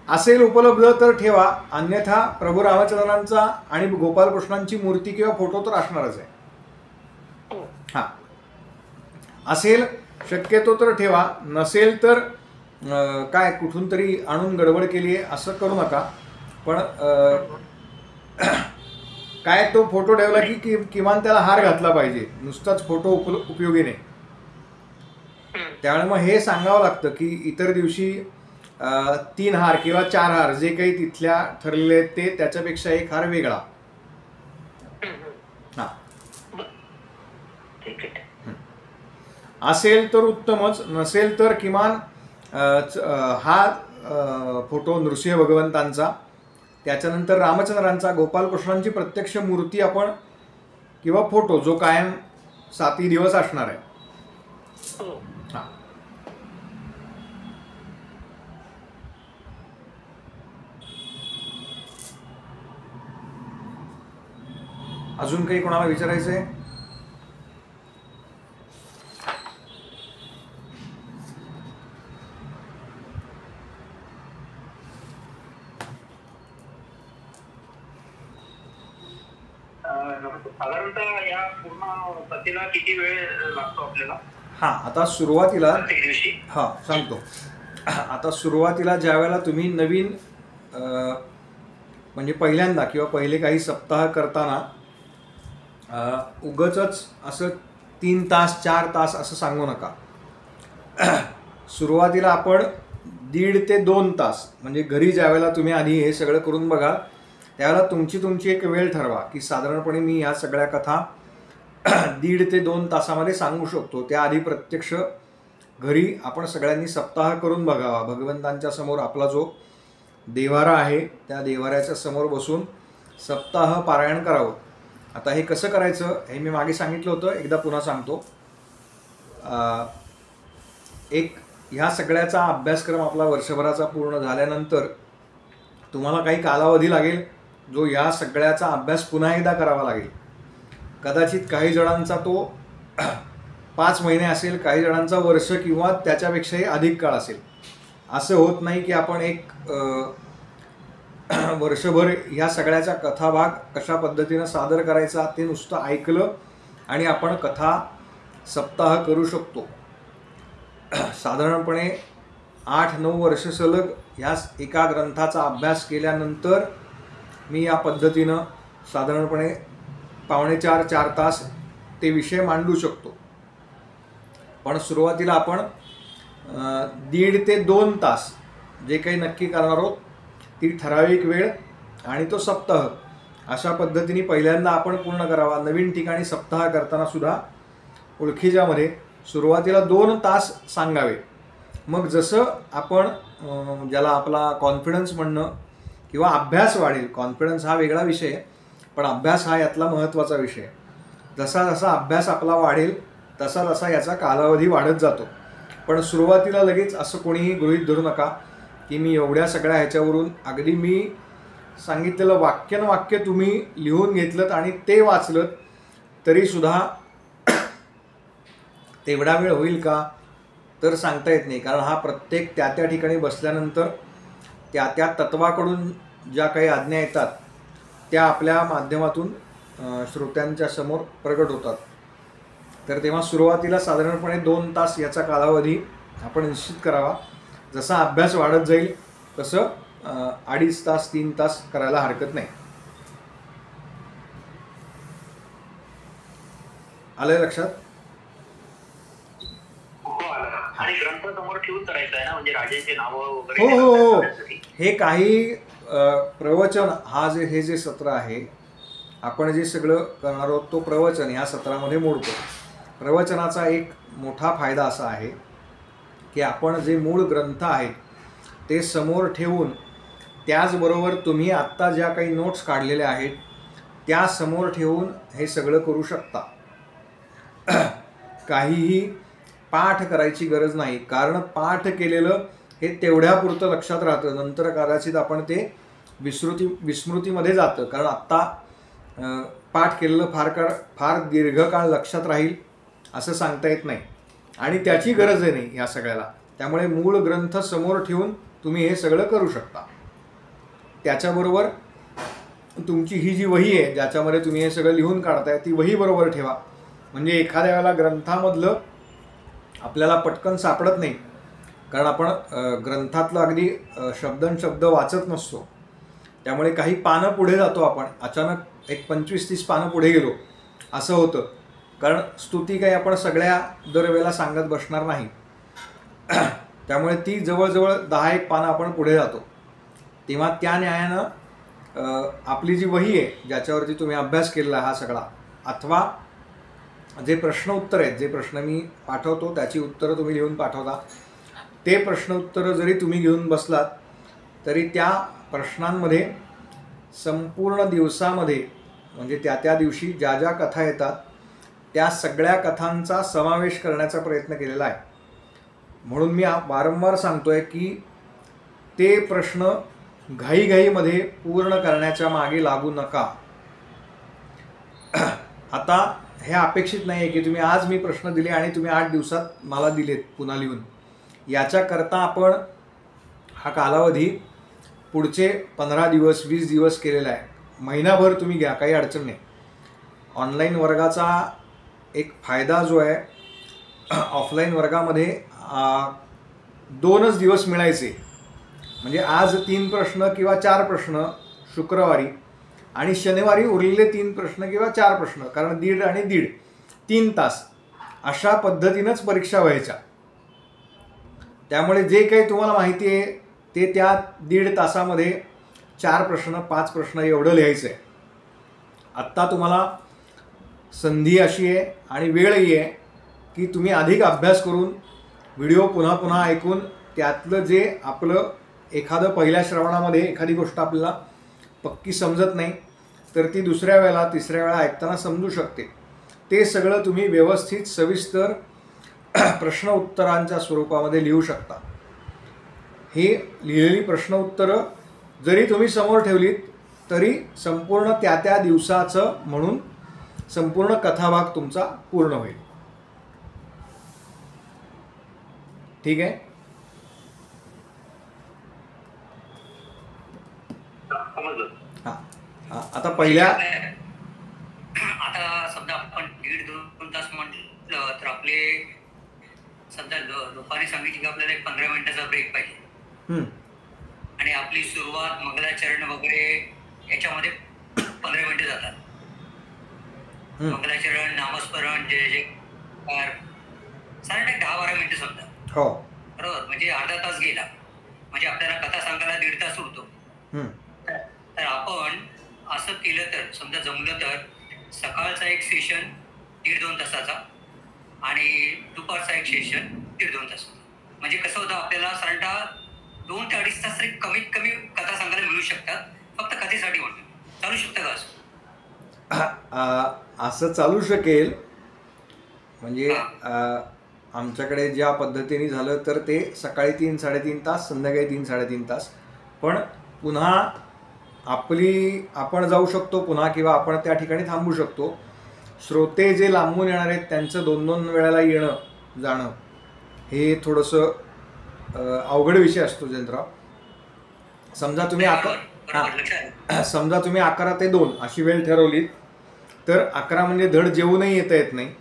असेल उपलब्ध तर ठेवा, अन्यथा प्रभू रामचंद्रांचा आणि गोपालकृष्णांची मूर्ती किंवा फोटो तर असणारच आहे. हा, असेल शक्यतो तर ठेवा, नसेल तर काय कुठून तरी आणून गडबड केली आहे असं करू नका. पण काय तो फोटो ठेवला की किमान त्याला हार घातला पाहिजे, नुसताच फोटो उपयोगी नाही. त्यामुळे मग हे सांगावं लागतं की इतर दिवशी 3 हार किंवा 4 हार जे काही तिथल्या ठरलेले आहेत ते त्याच्यापेक्षा 1 हार वेगळा हां,
ठीक आहे.
असेल तर उत्तमच, नसेल तर किमान हा फोटो नृसिंह भगवंतांचा, त्याच्यानंतर रामचंद्रांचा, गोपालकृष्णांची प्रत्यक्ष मूर्ती आपण किंवा फोटो जो कायम 7 दिवस असणार आहे.
हो.
हां, अजून काही कोणाला विचारायचं आहे?
साधारणतः या पूर्ण कथेला किती वेळ लागतो आपल्याला
हां, आता सुरुवातीला
प्रत्येक दिवशी?
हां सांगतो. आता सुरुवातीला ज्या वेळेला तुम्ही नवीन म्हणजे पहिल्यांदा किंवा पहिले काही सप्ताह करताना उगाचच असं 3 तास 4 तास असं सांगू नका. सुरुवातीला आपण 1.5 ते 2 तास, म्हणजे घरी ज्या वेळेला तुम्ही आधी हे सगळं करून बघाल त्यावेळेला तुमची एक वेळ ठरवा की साधारणपणे मी ह्या सगळ्या कथा 1.5 ते 2 तासामध्ये सांगू शकतो. त्याआधी प्रत्यक्ष घरी आपण सगळ्यांनी सप्ताह करून बघावा. भगवंतांच्या समोर आपला जो देवारा आहे त्या देवाऱ्याच्या समोर बसून सप्ताह पारायण करावं. आता हे कसं करायचं हे मी मागे सांगितलं होतं, एकदा पुन्हा सांगतो. एक ह्या सगळ्याचा अभ्यासक्रम आपला वर्षभराचा पूर्ण झाल्यानंतर तुम्हाला काही कालावधी लागेल जो या सगळ्याचा अभ्यास पुन्हा एकदा करावा लागेल. कदाचित काही जणांचा तो 5 महिने असेल, काही जणांचा वर्ष किंवा त्याच्यापेक्षाही अधिक काळ असेल. असं होत नाही की आपण एक वर्षभर ह्या सगळ्याचा कथाभाग कशा पद्धतीनं सादर करायचा ते नुसतं ऐकलं आणि आपण कथा सप्ताह करू शकतो. साधारणपणे 8-9 वर्ष सलग ह्या एका ग्रंथाचा अभ्यास केल्यानंतर मी या पद्धतीनं साधारणपणे 3.25-4 तास ते विषय मांडू शकतो. पण सुरुवातीला आपण 1.5 ते 2 तास जे काही नक्की करणार आहोत ती ठराविक वेळ आणि तो सप्ताह अशा पद्धतीने पहिल्यांदा आपण पूर्ण करावा. नवीन ठिकाणी सप्ताह करताना सुद्धा ओळखीच्यामध्ये सुरुवातीला 2 तास सांगावे. मग जसं आपण ज्याला आपला कॉन्फिडन्स म्हणणं किंवा अभ्यास वाढेल, कॉन्फिडन्स हा वेगळा विषय आहे पण अभ्यास हा यातला महत्त्वाचा विषय आहे. जसा जसा अभ्यास आपला वाढेल तसा तसा याचा कालावधी वाढत जातो. पण सुरुवातीला लगेच असं कोणीही गृहीत धरू नका की मी एवढ्या सगळ्या ह्याच्यावरून अगदी मी सांगितलेलं वाक्य तुम्ही लिहून घेतलं आणि ते वाचलं तरीसुद्धा तेवढा वेळ होईल का तर सांगता येत नाही. कारण हा प्रत्येक त्या ठिकाणी बसल्यानंतर त्या तत्वाकडून ज्या काही आज्ञा येतात त्या आपल्या माध्यमातून श्रोत्यांच्या समोर प्रगट होतात. तर तेव्हा सुरुवातीला साधारणपणे 2 तास याचा कालावधी आपण निश्चित करावा. जसा अभ्यास वाढत जाईल तसं 2.5 तास 3 तास करायला हरकत नाही. आलंय लक्षात?
आणि ग्रंथ समोर ठेवून करायचं आहे ना, म्हणजे राजांचे नावं वगैरे?
हो. हे काही प्रवचन हे जे सत्र आहे आपण जे सगळं करणार आहोत तो प्रवचन ह्या सत्रामध्ये मोडतो. प्रवचनाचा एक मोठा फायदा असा आहे की आपण जे मूळ ग्रंथ आहेत ते समोर ठेवून त्याचबरोबर तुम्ही आत्ता ज्या काही नोट्स काढलेल्या आहेत त्या समोर ठेवून हे सगळं करू शकता. काहीही पाठ करायची गरज नाही, कारण पाठ केलेलं हे तेवढ्यापुरतं लक्षात राहतं. नंतर कदाचित आपण ते विस्मृतीमध्ये जातं. कारण आत्ता पाठ केलेलं फार दीर्घकाळ लक्षात राहील असं सांगता येत नाही आणि त्याची गरज आहे नाही या सगळ्याला. त्यामुळे मूळ ग्रंथ समोर ठेवून तुम्ही हे सगळं करू शकता. त्याच्याबरोबर तुमची ही जी वही आहे ज्याच्यामध्ये तुम्ही हे सगळं लिहून काढताय ती वही बरोबर ठेवा. म्हणजे एखाद्या वेळेला ग्रंथामधलं आपल्याला पटकन सापडत नाही, कारण आपण ग्रंथातलं अगदी शब्द वाचत नसतो. त्यामुळे काही पानं पुढे जातो आपण, अचानक एक 25-30 पानं पुढे गेलो असं होतं. कारण स्तुती काही आपण सगळ्या दरवेळेला सांगत बसणार नाही. त्यामुळे ती जवळजवळ 10-1 पानं आपण पुढे जातो. तेव्हा त्या न्यायानं आपली जी वही आहे ज्याच्यावरती तुम्ही अभ्यास केलेला हा सगळा अथवा जे प्रश्न उत्तर आहेत, जे प्रश्न मी पाठवतो त्याची उत्तरं तुम्ही लिहून पाठवता, ते प्रश्न उत्तरं जरी तुम्ही घेऊन बसलात तरी त्या प्रश्नांमध्ये संपूर्ण दिवसामध्ये म्हणजे त्या दिवशी ज्या ज्या कथा येतात त्या सगळ्या कथांचा समावेश करण्याचा प्रयत्न केलेला आहे. म्हणून मी वारंवार सांगतोय की ते प्रश्न घाईघाईमध्ये पूर्ण करण्याच्या मागे लागू नका. आता हे अपेक्षित नाही आहे की तुम्ही आज मी प्रश्न दिले आणि तुम्ही 8 दिवसात मला दिलेत पुन्हा लिहून. याच्याकरता आपण हा कालावधी पुढचे 15 दिवस 20 दिवस केलेला आहे. महिनाभर तुम्ही घ्या, काही अडचण नाही. ऑनलाईन वर्गाचा एक फायदा जो आहे, ऑफलाईन वर्गामध्ये 2च दिवस मिळायचे. म्हणजे आज 3 प्रश्न किंवा 4 प्रश्न शुक्रवारी आणि शनिवारी उरलेले 3 प्रश्न किंवा 4 प्रश्न, कारण 1.5 आणि 1.5 3 तास अशा पद्धतीनंच परीक्षा व्हायच्या. त्यामुळे जे काही तुम्हाला माहिती आहे ते त्या 1.5 तासामध्ये 4 प्रश्न 5 प्रश्न एवढं लिहायचं आहे. आत्ता तुम्हाला संधी अशी आहे आणि वेळही आहे की तुम्ही अधिक अभ्यास करून व्हिडिओ पुन्हा पुन्हा ऐकून त्यातलं जे आपलं एखादं पहिल्या श्रवणामध्ये एखादी गोष्ट आपल्याला पक्की समजत नाही तर ती दुसऱ्या वेळेला तिसऱ्या वेळा ऐकताना समजू शकते. ते सगळं तुम्ही व्यवस्थित सविस्तर प्रश्न उत्तरांच्या स्वरूपामध्ये लिहू शकता. ही लिहिलेली प्रश्न उत्तरं जरी तुम्ही समोर ठेवलीत तरी संपूर्ण त्या दिवसाचं म्हणून संपूर्ण कथाभाग तुमचा पूर्ण होईल. ठीक आहे. हां, आता पहिल्या
आता समजा आपण 1.5-2 तास म्हटलं तर आपले समजा दुपारी सांगितलं की आपल्याला एक 15 मिनिटाचा ब्रेक पाहिजे आणि आपली सुरुवात मंगलाचरण वगैरे याच्यामध्ये 15 मिनिटं जातात. मंगलाचरण, नामस्मरण, जय जयकार साधारण 10-12 मिनिटं समजा.
हो
बरोबर, म्हणजे अर्धा तास गेला म्हणजे आपल्याला कथा सांगायला 1.5 तास उरतो. तर आपण असं केलं तर समजा जमलं तर सकाळचा एक सेशन 1.5-2 तासाचा आणि दुपारचा एक सेशन 1.5-2 तासाचा. म्हणजे कसं होतं आपल्याला साधारणतः 2 ते 2.5 तास तरी कमीत कमी कथा सांगायला मिळू शकतात. फक्त कथेसाठी म्हणतो. चालू शकतं का असं?
असं चालू शकेल. म्हणजे आमच्याकडे ज्या पद्धतीने झालं तर ते सकाळी 3-3.5 तास, संध्याकाळी 3-3.5 तास. पण पुन्हा आपण जाऊ शकतो पुन्हा किंवा आपण त्या ठिकाणी थांबू शकतो. श्रोते जे लांबून येणार आहेत त्यांचं 2-2 वेळेला येणं जाणं हे थोडंसं अवघड विषय असतो जयंतराव. समजा तुम्ही 11 ते 2 अशी वेळ ठरवली तर 11 म्हणजे धड जेवूनही येता येत नाही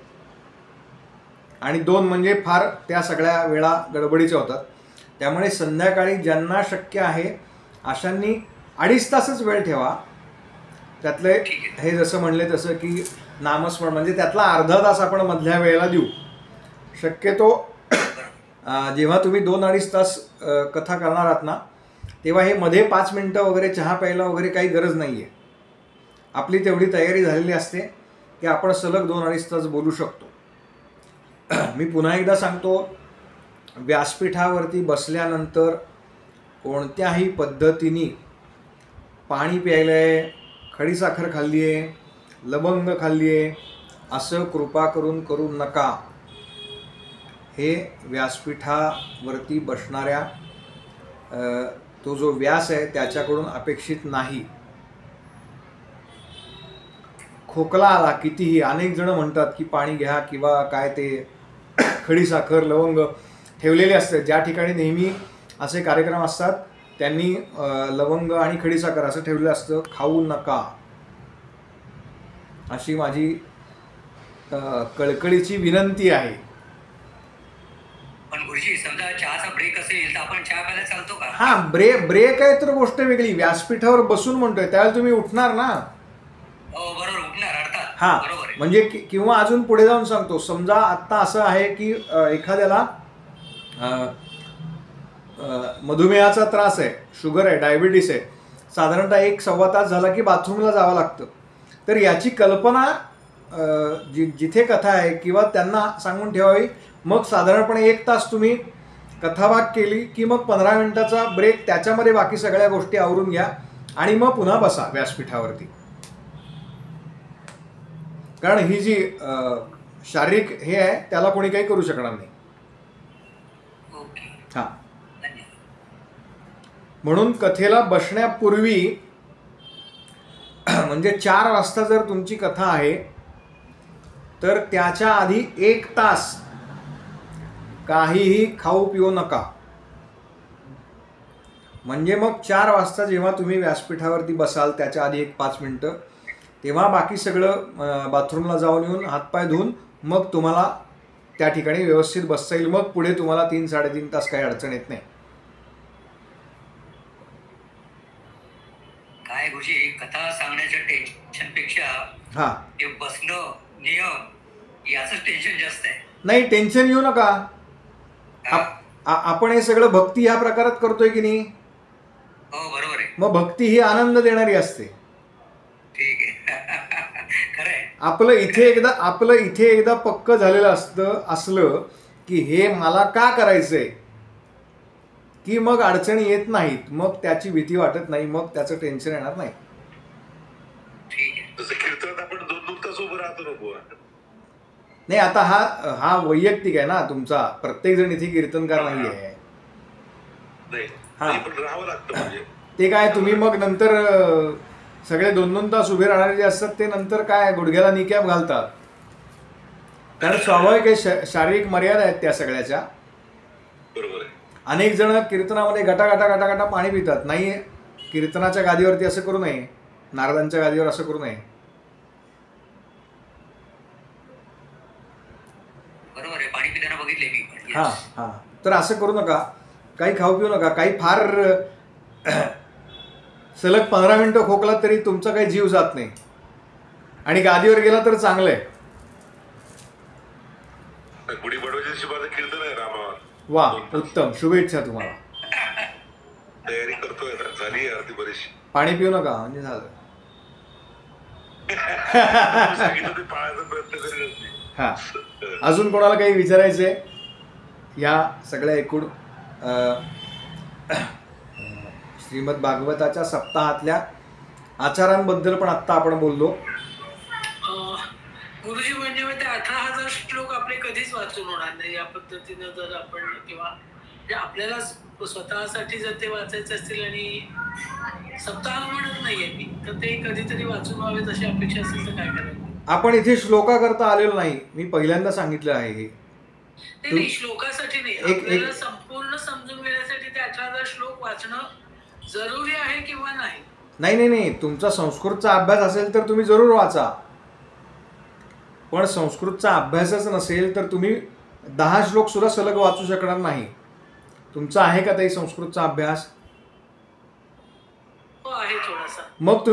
आणि 2 म्हणजे फार त्या सगळ्या वेळा गडबडीच्या होतात. त्यामुळे संध्याकाळी ज्यांना शक्य आहे अशांनी 2.5 तासच वेळ ठेवा. त्यातले हे जसं म्हणले तसं की नामस्मरण म्हणजे त्यातला अर्धा तास आपण मधल्या वेळेला देऊ. शक्यतो जेव्हा तुम्ही 2-2.5 तास कथा करणार आहात ना तेव्हा हे मध्ये 5 मिनटं वगैरे चहा प्यायला वगैरे काही गरज नाही आहे. आपली तेवढी तयारी झालेली असते की आपण सलग 2-2.5 तास बोलू शकतो. मी पुन्हा एकदा सांगतो, व्यासपीठावरती बसल्यानंतर कोणत्याही पद्धतीने पाणी प्यायलं आहे, खडीसाखर खाल्ली आहे, लवंग खाल्ली आहे असं कृपा करून करू नका. हे व्यासपीठावरती बसणाऱ्या तो जो व्यास आहे त्याच्याकडून अपेक्षित नाही. खोकला आला कितीही, अनेक जण म्हणतात की पाणी घ्या किंवा काय ते खडीसाखर लवंग ठेवलेले असतात. ज्या ठिकाणी नेहमी असे कार्यक्रम असतात त्यांनी लवंग आणि खडीसाखर असं ठेवलेलं असतं. खाऊ नका अशी माझी कळकळीची विनंती आहे.
पण गुरुजी समजा चहाचा ब्रेक असेल तर आपण चहा प्यायला चालतो का?
हा, ब्रेक आहे तर गोष्ट वेगळी. व्यासपीठावर बसून म्हणतोय त्यावेळेला तुम्ही उठणार ना.
हो बरोबर, उठणार अर्थात.
हा,
बरोबर आहे.
म्हणजे किंवा अजून पुढे जाऊन सांगतो, समजा आत्ता असं आहे की एखाद्याला मधुमेहाचा त्रास आहे, शुगर आहे, डायबिटीस आहे, साधारणतः 1-1.25 तास झाला की बाथरूमला जावं लागतं. तर याची कल्पना जिथे कथा आहे किंवा त्यांना सांगून ठेवावी. मग साधारणपणे 1 तास तुम्ही कथाभाग केली की मग 15 मिनिटाचा ब्रेक, त्याच्यामध्ये बाकी सगळ्या गोष्टी आवरून घ्या आणि मग पुन्हा बसा व्यासपीठावरती. कारण ही जी शारीरिक हे आहे त्याला कोणी काही करू शकणार नाही.
ओके,
हां,
धन्यवाद.
म्हणून कथेला बसण्यापूर्वी म्हणजे 4 वाजता जर तुमची कथा आहे तर त्याच्या आधी 1 तास काहीही खाऊ पिऊ नका. म्हणजे मग 4 वाजता जेव्हा तुम्ही व्यासपीठावरती बसाल त्याच्या आधी 1-5 मिनटं, तेव्हा बाकी सगळं बाथरूमला जाऊन येऊन हातपाय धुवून मग तुम्हाला त्या ठिकाणी व्यवस्थित बसता येईल. मग पुढे तुम्हाला 3-3.5 तास काही अडचण येत नाही.
काय गुरुजी, कथा सांगण्याच्या टेन्शनपेक्षा
हां,
हे बसणं, नियम याचंच टेन्शन जास्त आहे.
नाही, टेन्शन घेऊ नका. आपण हे सगळं भक्ती ह्या प्रकारात करतोय की नाही.
हो, बरोबर आहे.
मग भक्ती ही आनंद देणारी असते.
ठीक आहे. खरं आहे.
आपलं इथे एकदा पक्क झालेलं असलं की हे मला का करायचंय, की मग अडचणी येत नाहीत, मग त्याची भीती वाटत नाही, मग त्याचं टेन्शन येणार नाही.
ठीक आहे.
जसं कीर्तनात आपण 2-2 तास उभं राहतो नको.
नाही, आता हा वैयक्तिक आहे ना तुमचा. प्रत्येक जण इथे कीर्तनकार नाही आहे.
नाही, पण राहावं लागतं. म्हणजे
ते काय तुम्ही मग नंतर सगळे 2-2 तास उभे राहणारे जे असतात ते नंतर काय गुडघ्याला निकॅप घालतात. कारण स्वाभाविक आहे, शारीरिक मर्यादा आहेत त्या सगळ्याच्या.
बरोबर आहे.
अनेक जण कीर्तनामध्ये गटा पाणी पितात. नाही, कीर्तनाच्या गादीवरती असं करू नये, नारदांच्या गादीवर असं करू नये.
बरोबर आहे, पाणी पिताना बघितले मी पण.
हां हां, तर असं करू नका. काही खाऊ पिऊ नका. काही फार सलग 15 मिनिटं खोकला तरी तुमचा काही जीव जात नाही आणि गादीवर गेला तर चांगलं आहे.
गुढीपाडव्याच्या दिवशी माझं कीर्तन आहे रामावर.
वा, उत्तम, शुभेच्छा तुम्हाला.
तयारी करतोय ना, झाली आहे आरती बरीचशी.
पाणी पिऊ नका म्हणजे झालं.
सांगितलं ते पाळायचा प्रयत्न करेल.
हां, अजून कोणाला काही विचारायचं आहे या सगळ्या एकूण श्रीमद भागवताच्या सप्ताहातल्या आचारांबद्दल पण आत्ता आपण बोललो.
गुरुजी म्हणजे ते 18,000 श्लोक आपले कधीच वाचून होणार नाही या पद्धतीनं जर आपण किंवा आपल्याला स्वतःसाठी जर ते वाचायचे असतील आणि सप्ताह म्हणत नाहीये मी, तर ते कधीतरी वाचून व्हावेत अशी अपेक्षा असेल तर काय करायचं.
आपण इथे श्लोका करता आलेलो नाही, मी पहिल्यांदा सांगितलं आहे हे.
नाही, श्लोकासाठी नाही, आपल्याला संपूर्ण समजून घेण्यासाठी ते 18,000 श्लोक वाचणं जरुरी आहे किंवा नाही.
नाही, तुमचा संस्कृतचा अभ्यास असेल तर तुम्ही जरूर वाचा. पण संस्कृतचा अभ्यासच नसेल तर तुम्ही 10 श्लोक सुद्धा सलग वाचू शकणार नाही. तुमचा आहे का ताई संस्कृतचा अभ्यास?
हो, आहे थोडासा.
मग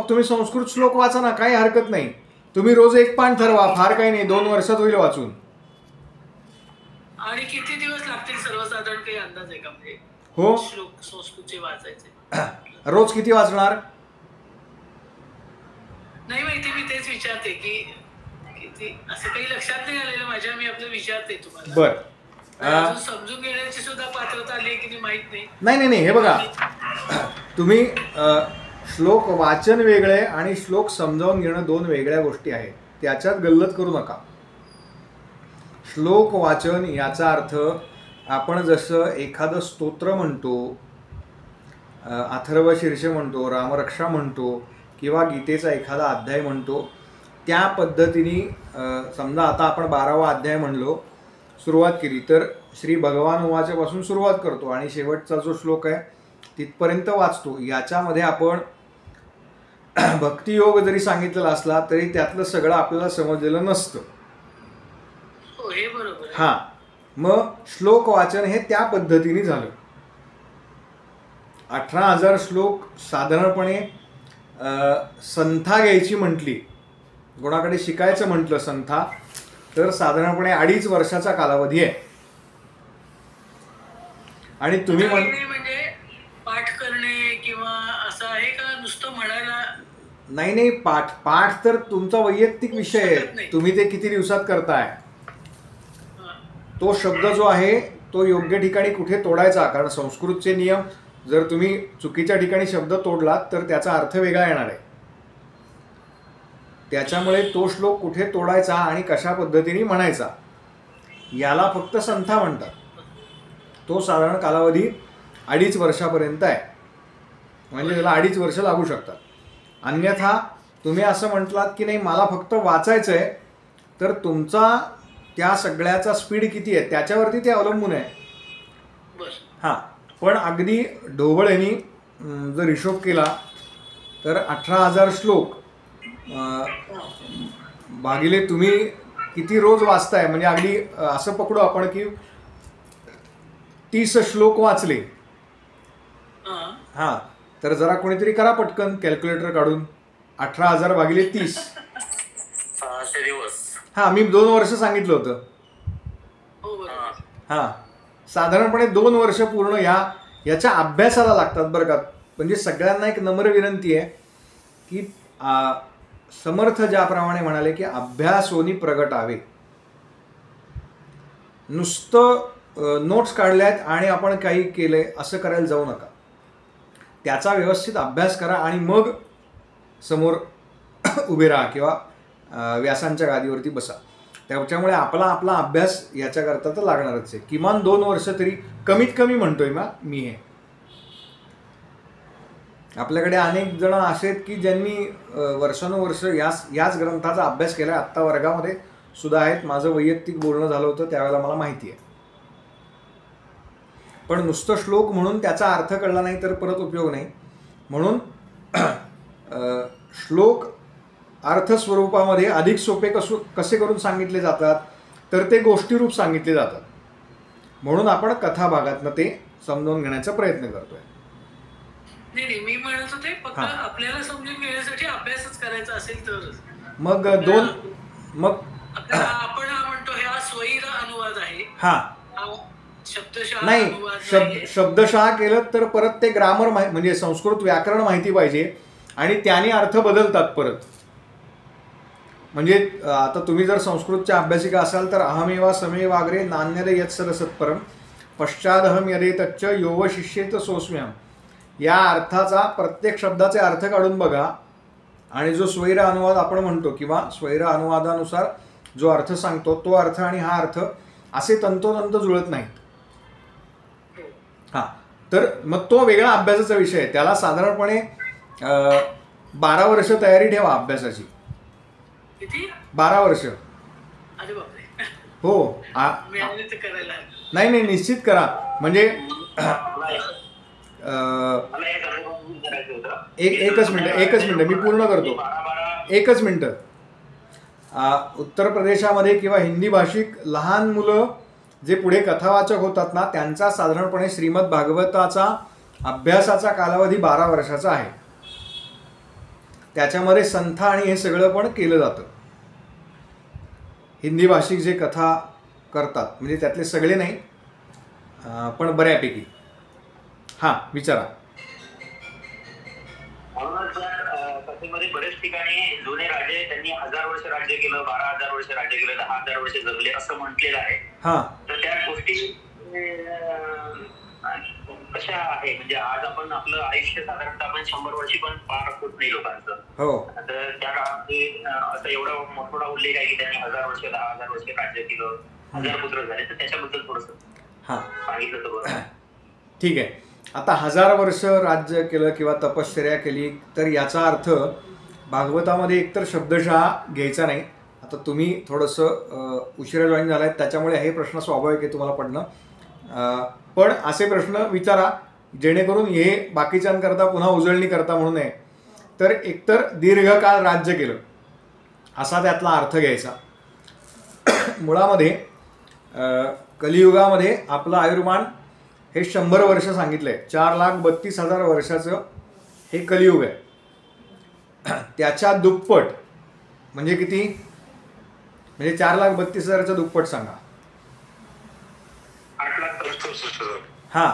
तुम्ही संस्कृत श्लोक वाचा ना, काही हरकत नाही. तुम्ही रोज 1 पान ठरवा, फार काही नाही, 2 वर्षात होईल वाचून.
आणि किती दिवस लागतील सर्वसाधारण काही अंदाज आहे का? म्हणजे
हो,
श्लोक संस्कृतचे वाचायचे
रोज किती वाचणार?
नाही माहिती, मी तेच विचारते की किती, असं काही लक्षात नाही आलेलं माझ्या. मी आपलं विचारते तुम्हाला.
बर,
समजून घेण्याची सुद्धा पात्रता आली की नाही माहित नाही.
नाही, हे बघा, तुम्ही श्लोक वाचन वेगळे आणि श्लोक समजावून घेणं 2 वेगळ्या गोष्टी आहेत. त्याच्यात गल्लत करू नका. श्लोक वाचन याचा अर्थ आपण जसं एखादं स्तोत्र म्हणतो, अथर्व शीर्ष म्हणतो, रामरक्षा म्हणतो किंवा गीतेचा एखादा अध्याय म्हणतो, त्या पद्धतीने समजा आता आपण 12वा अध्याय म्हणलो, सुरुवात केली तर श्री भगवान उवाच्यापासून सुरुवात करतो आणि शेवटचा जो श्लोक आहे तिथपर्यंत वाचतो. याच्यामध्ये आपण भक्तियोग जरी सांगितलेला असला तरी त्यातलं सगळं आपल्याला समजलेलं नसतं.
हे बरोबर.
हां, मग श्लोक वाचन हे त्या पद्धतीने झालं. 18,000 श्लोक साधारणपणे संथा घ्यायची म्हटली, कोणाकडे शिकायचं म्हटलं संथा, तर साधारणपणे 2.5 वर्षाचा कालावधी आहे. आणि तुम्ही
म्हणजे पाठ करणे किंवा असं आहे का नुसतं म्हणायला
नाही नाही, पाठ तर तुमचा वैयक्तिक विषय आहे, तुम्ही ते किती दिवसात करताय. तो शब्द जो आहे तो योग्य ठिकाणी कुठे तोडायचा, कारण संस्कृतचे नियम जर तुम्ही चुकीच्या ठिकाणी शब्द तोडलात तर त्याचा अर्थ वेगळा येणार आहे. त्याच्यामुळे तो श्लोक कुठे तोडायचा आणि कशा पद्धतीने म्हणायचा याला फक्त संथा म्हणतात. तो साधारण कालावधी 2.5 वर्षापर्यंत आहे, म्हणजे त्याला 2.5 वर्ष लागू शकतात. अन्यथा तुम्ही असं म्हटलात की नाही मला फक्त वाचायचं आहे, तर तुमचा त्या सगळ्याचा स्पीड किती आहे त्याच्यावरती ते अवलंबून आहे. हां, पण अगदी ढोबळ यांनी जर हिशोब केला तर 18,000 श्लोक भागिले तुम्ही किती रोज वाचताय, म्हणजे अगदी असं पकडू आपण की 30 श्लोक वाचले. हां, तर जरा कोणीतरी करा पटकन कॅल्क्युलेटर काढून. 18,000 भागिले 30. हां, मी 2 वर्ष सांगितलं होतं. हां, साधारणपणे 2 वर्ष पूर्ण याच्या अभ्यासाला लागतात बरं का. म्हणजे सगळ्यांना एक नम्र विनंती आहे की समर्थ ज्याप्रमाणे म्हणाले की अभ्यासोनी प्रगटावे. नुसतं नोट्स काढल्यात आणि आपण काही केलंय असं करायला जाऊ नका. त्याचा व्यवस्थित अभ्यास करा आणि मग समोर उभे राहा किंवा व्यासांच्या गादीवरती बसा. त्याच्यामुळे आपला अभ्यास याच्याकरता तर लागणारच आहे. किमान 2 वर्ष तरी कमीत कमी म्हणतोय मी हे. आपल्याकडे अनेक जण असे आहेत की ज्यांनी वर्षानुवर्ष याच ग्रंथाचा अभ्यास केला. आत्ता वर्गामध्ये सुद्धा आहेत, माझं वैयक्तिक बोलणं झालं होतं त्यावेळेला मला माहिती आहे. पण नुसतं श्लोक म्हणून त्याचा अर्थ कळला नाही तर परत उपयोग नाही. म्हणून श्लोक अर्थस्वरूपामध्ये अधिक सोपे कसे करून सांगितले जातात तर ते गोष्टीरूप सांगितले जातात. म्हणून आपण कथा भागातनं ते समजावून घेण्याचा प्रयत्न करतोय.
नाही, मी म्हणत होते फक्त आपल्याला समजून घेण्यासाठी अभ्यासच करायचा असेल तर
मग
आपण म्हणतो हा स्वैर अनुवाद आहे. शब्दशः
नाही, शब्दशः केलं तर परत ते ग्रामर म्हणजे संस्कृत व्याकरण माहिती पाहिजे आणि त्याने अर्थ बदलतात परत. म्हणजे आता तुम्ही जर संस्कृतच्या अभ्यासिका असाल तर अहमेवा समेवाग्रे नान्यद यत् सदसत्परम पश्चादहम यदेतच्च योव शिष्येत सोस्म्यहम. या अर्थाचा प्रत्येक शब्दाचे अर्थ काढून बघा आणि जो स्वैर अनुवाद आपण म्हणतो किंवा स्वैर अनुवादानुसार जो अर्थ सांगतो तो अर्थ आणि हा अर्थ असे तंतोतंत जुळत नाहीत. हां, तर मग तो वेगळा अभ्यासाचा विषय आहे. त्याला साधारणपणे 12 वर्ष तयारी ठेवा अभ्यासाची. 12 वर्ष. हो, नाही निश्चित करा. म्हणजे एकच मिनिट मी पूर्ण करतो. 1 मिनिट. उत्तर प्रदेशामध्ये किंवा हिंदी भाषिक लहान मुलं जे पुढे कथावाचक होतात ना त्यांचा साधारणपणे श्रीमद भागवताचा अभ्यासाचा कालावधी 12 वर्षाचा आहे. त्याच्यामध्ये संथा आणि हे सगळं पण केलं जातं. हिंदी भाषिक जे कथा करतात म्हणजे त्यातले सगळे नाही पण बऱ्यापैकी. हां, विचारा.
कथेमध्ये बरेच ठिकाणी जुने राजे त्यांनी 1000 वर्ष राज्य केलं, 12,000 वर्ष राज्य केलं, 10,000 वर्ष जगले असं म्हटलेलं आहे. तर त्या गोष्टी कशा आहे म्हणजे आज आपण आपलं आयुष्य साधारणतः आपण 100 वर्षी पण पार होत नाही लोकांचं. तर त्या काळामध्ये असं एवढा मोठा उल्लेख आहे की त्यांनी 1000 वर्ष 10,000 वर्ष राज्य केलं, 1000 पुत्र झाले. तर त्याच्याबद्दल थोडंसं सांगितलं तर बरं.
ठीक आहे. आता 1000 वर्ष राज्य केलं किंवा तपश्चर्या केली तर याचा अर्थ भागवतामध्ये एकतर शब्दशः घ्यायचा नाही. आता तुम्ही थोडंसं उशिरा जॉईन झालाय त्याच्यामुळे हे प्रश्न स्वाभाविक आहे तुम्हाला पडणं. पण असे प्रश्न विचारा जेणेकरून हे बाकीच्यांकरता पुन्हा उजळणी करता म्हणून नये. तर एकतर दीर्घकाळ राज्य केलं असा त्यातला अर्थ घ्यायचा. मुळामध्ये कलियुगामध्ये आपलं आयुर्मान हे 100 वर्ष सांगितलं आहे. 4,32,000 वर्षाचं हे कलियुग आहे. त्याच्या दुप्पट म्हणजे किती, म्हणजे 4,32,000चं दुप्पट सांगा.
8,64,000.
हां,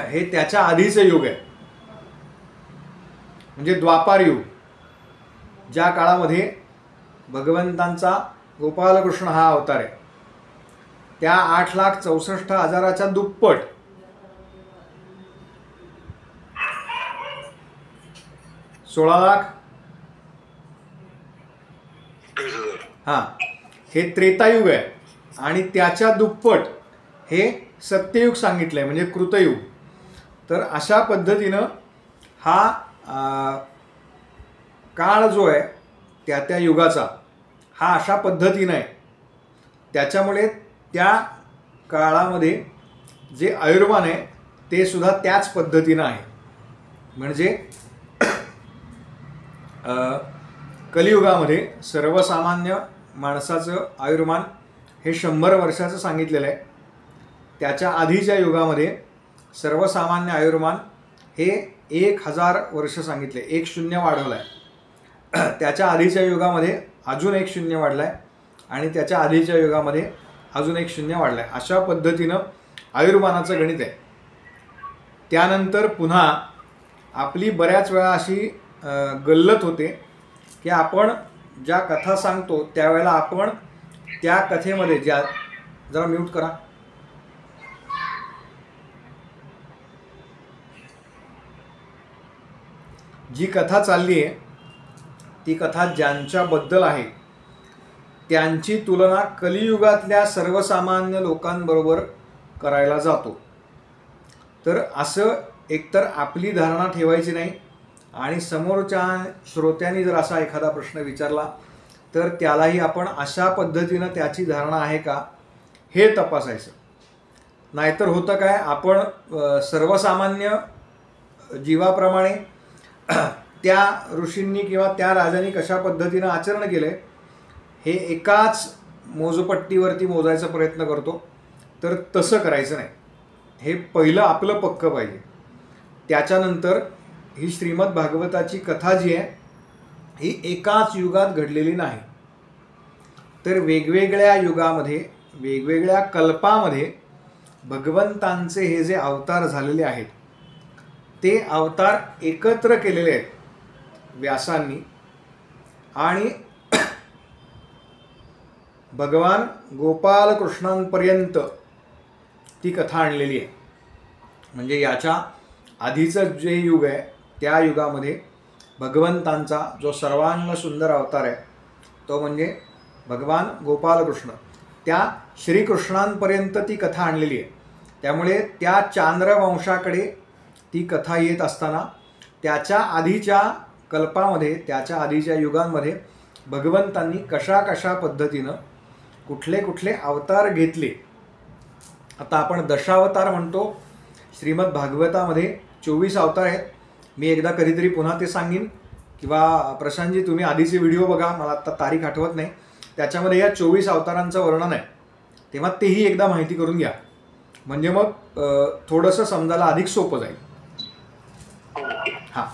हे त्याच्या आधीचं युग आहे म्हणजे द्वापार युग. ज्या काळामध्ये भगवंतांचा गोपालकृष्ण हा अवतार आहे त्या 8,64,000च्या दुप्पट 16,00,000 हां हे त्रेतायुग आहे आणि त्याच्या दुप्पट हे सत्ययुग सांगितलं आहे म्हणजे कृतयुग. तर अशा पद्धतीनं हा काळ जो आहे त्या युगाचा हा अशा पद्धतीनं आहे. त्याच्यामुळे त्या काळामध्ये जे आयुर्मान आहे ते सुद्धा त्याच पद्धतीनं आहे. म्हणजे कलियुगामध्ये सर्वसामान्य माणसाचं आयुर्मान हे 100 वर्षाचं सांगितलेलं आहे. त्याच्या आधीच्या युगामध्ये सर्वसामान्य आयुर्मान हे 1000 वर्ष सांगितले. 1 शून्य वाढवलं आहे. त्याच्या आधीच्या युगामध्ये अजून 1 शून्य वाढलं आहे आणि त्याच्या आधीच्या युगामध्ये अजून 1 शून्य वाढलं आहे. अशा पद्धतीनं आयुर्मानाचं गणित आहे. त्यानंतर पुन्हा आपली बऱ्याच वेळा अशी गल्लत होते की आपण ज्या कथा सांगतो त्यावेळेला आपण त्या कथेमध्ये जरा म्यूट करा. जी कथा चालली आहे ती कथा ज्यांच्याबद्दल आहे त्यांची तुलना कलियुगातल्या सर्वसामान्य लोकांबरोबर करायला जातो. तर असं एकतर आपली धारणा ठेवायची नाही आणि समोरच्या श्रोत्यांनी जर असा एखादा प्रश्न विचारला तर त्यालाही आपण अशा पद्धतीनं त्याची धारणा आहे का हे तपासायचं. नाहीतर होतं काय, आपण सर्वसामान्य जीवाप्रमाणे त्या ऋषींनी किंवा त्या राजांनी कशा पद्धतीनं आचरण केलं आहे हे एकाच मोजपट्टीवरती मोजायचा प्रयत्न करतो. तर तसं करायचं नाही. हे पहिलं आपलं पक्क पाहिजे. त्याच्यानंतर ही श्रीमद भागवताची कथा जी आहे ही एकाच युगात घडलेली नाही, तर वेगवेगळ्या युगामध्ये वेगवेगळ्या कल्पामध्ये भगवंतांचे हे जे अवतार झालेले आहेत ते अवतार एकत्र केलेले आहेत व्यासांनी आणि भगवान गोपालकृष्णांपर्यंत ती कथा आणलेली आहे. म्हणजे याच्या आधीचं जे युग आहे त्या युगामध्ये भगवंतांचा जो सर्वांग सुंदर अवतार आहे तो म्हणजे भगवान गोपालकृष्ण, त्या श्रीकृष्णांपर्यंत ती कथा आणलेली आहे. त्यामुळे त्या चांद्रवंशाकडे ती कथा येत असताना त्याच्या आधीच्या कल्पामध्ये त्याच्या आधीच्या युगांमध्ये भगवंतांनी कशा कशा पद्धतीनं कुठले कुठले अवतार घेतले. आता आपण दशावतार म्हणतो. श्रीमद भागवतामध्ये 24 अवतार आहेत. मी एकदा कधीतरी पुन्हा ते सांगीन किंवा प्रशांतजी तुम्ही आधीचे व्हिडिओ बघा, मला आत्ता तारीख आठवत नाही, त्याच्यामध्ये या 24 अवतारांचं वर्णन आहे. तेव्हा तेही एकदा माहिती करून घ्या म्हणजे मग थोडंसं समजायला अधिक सोपं जाईल. हां,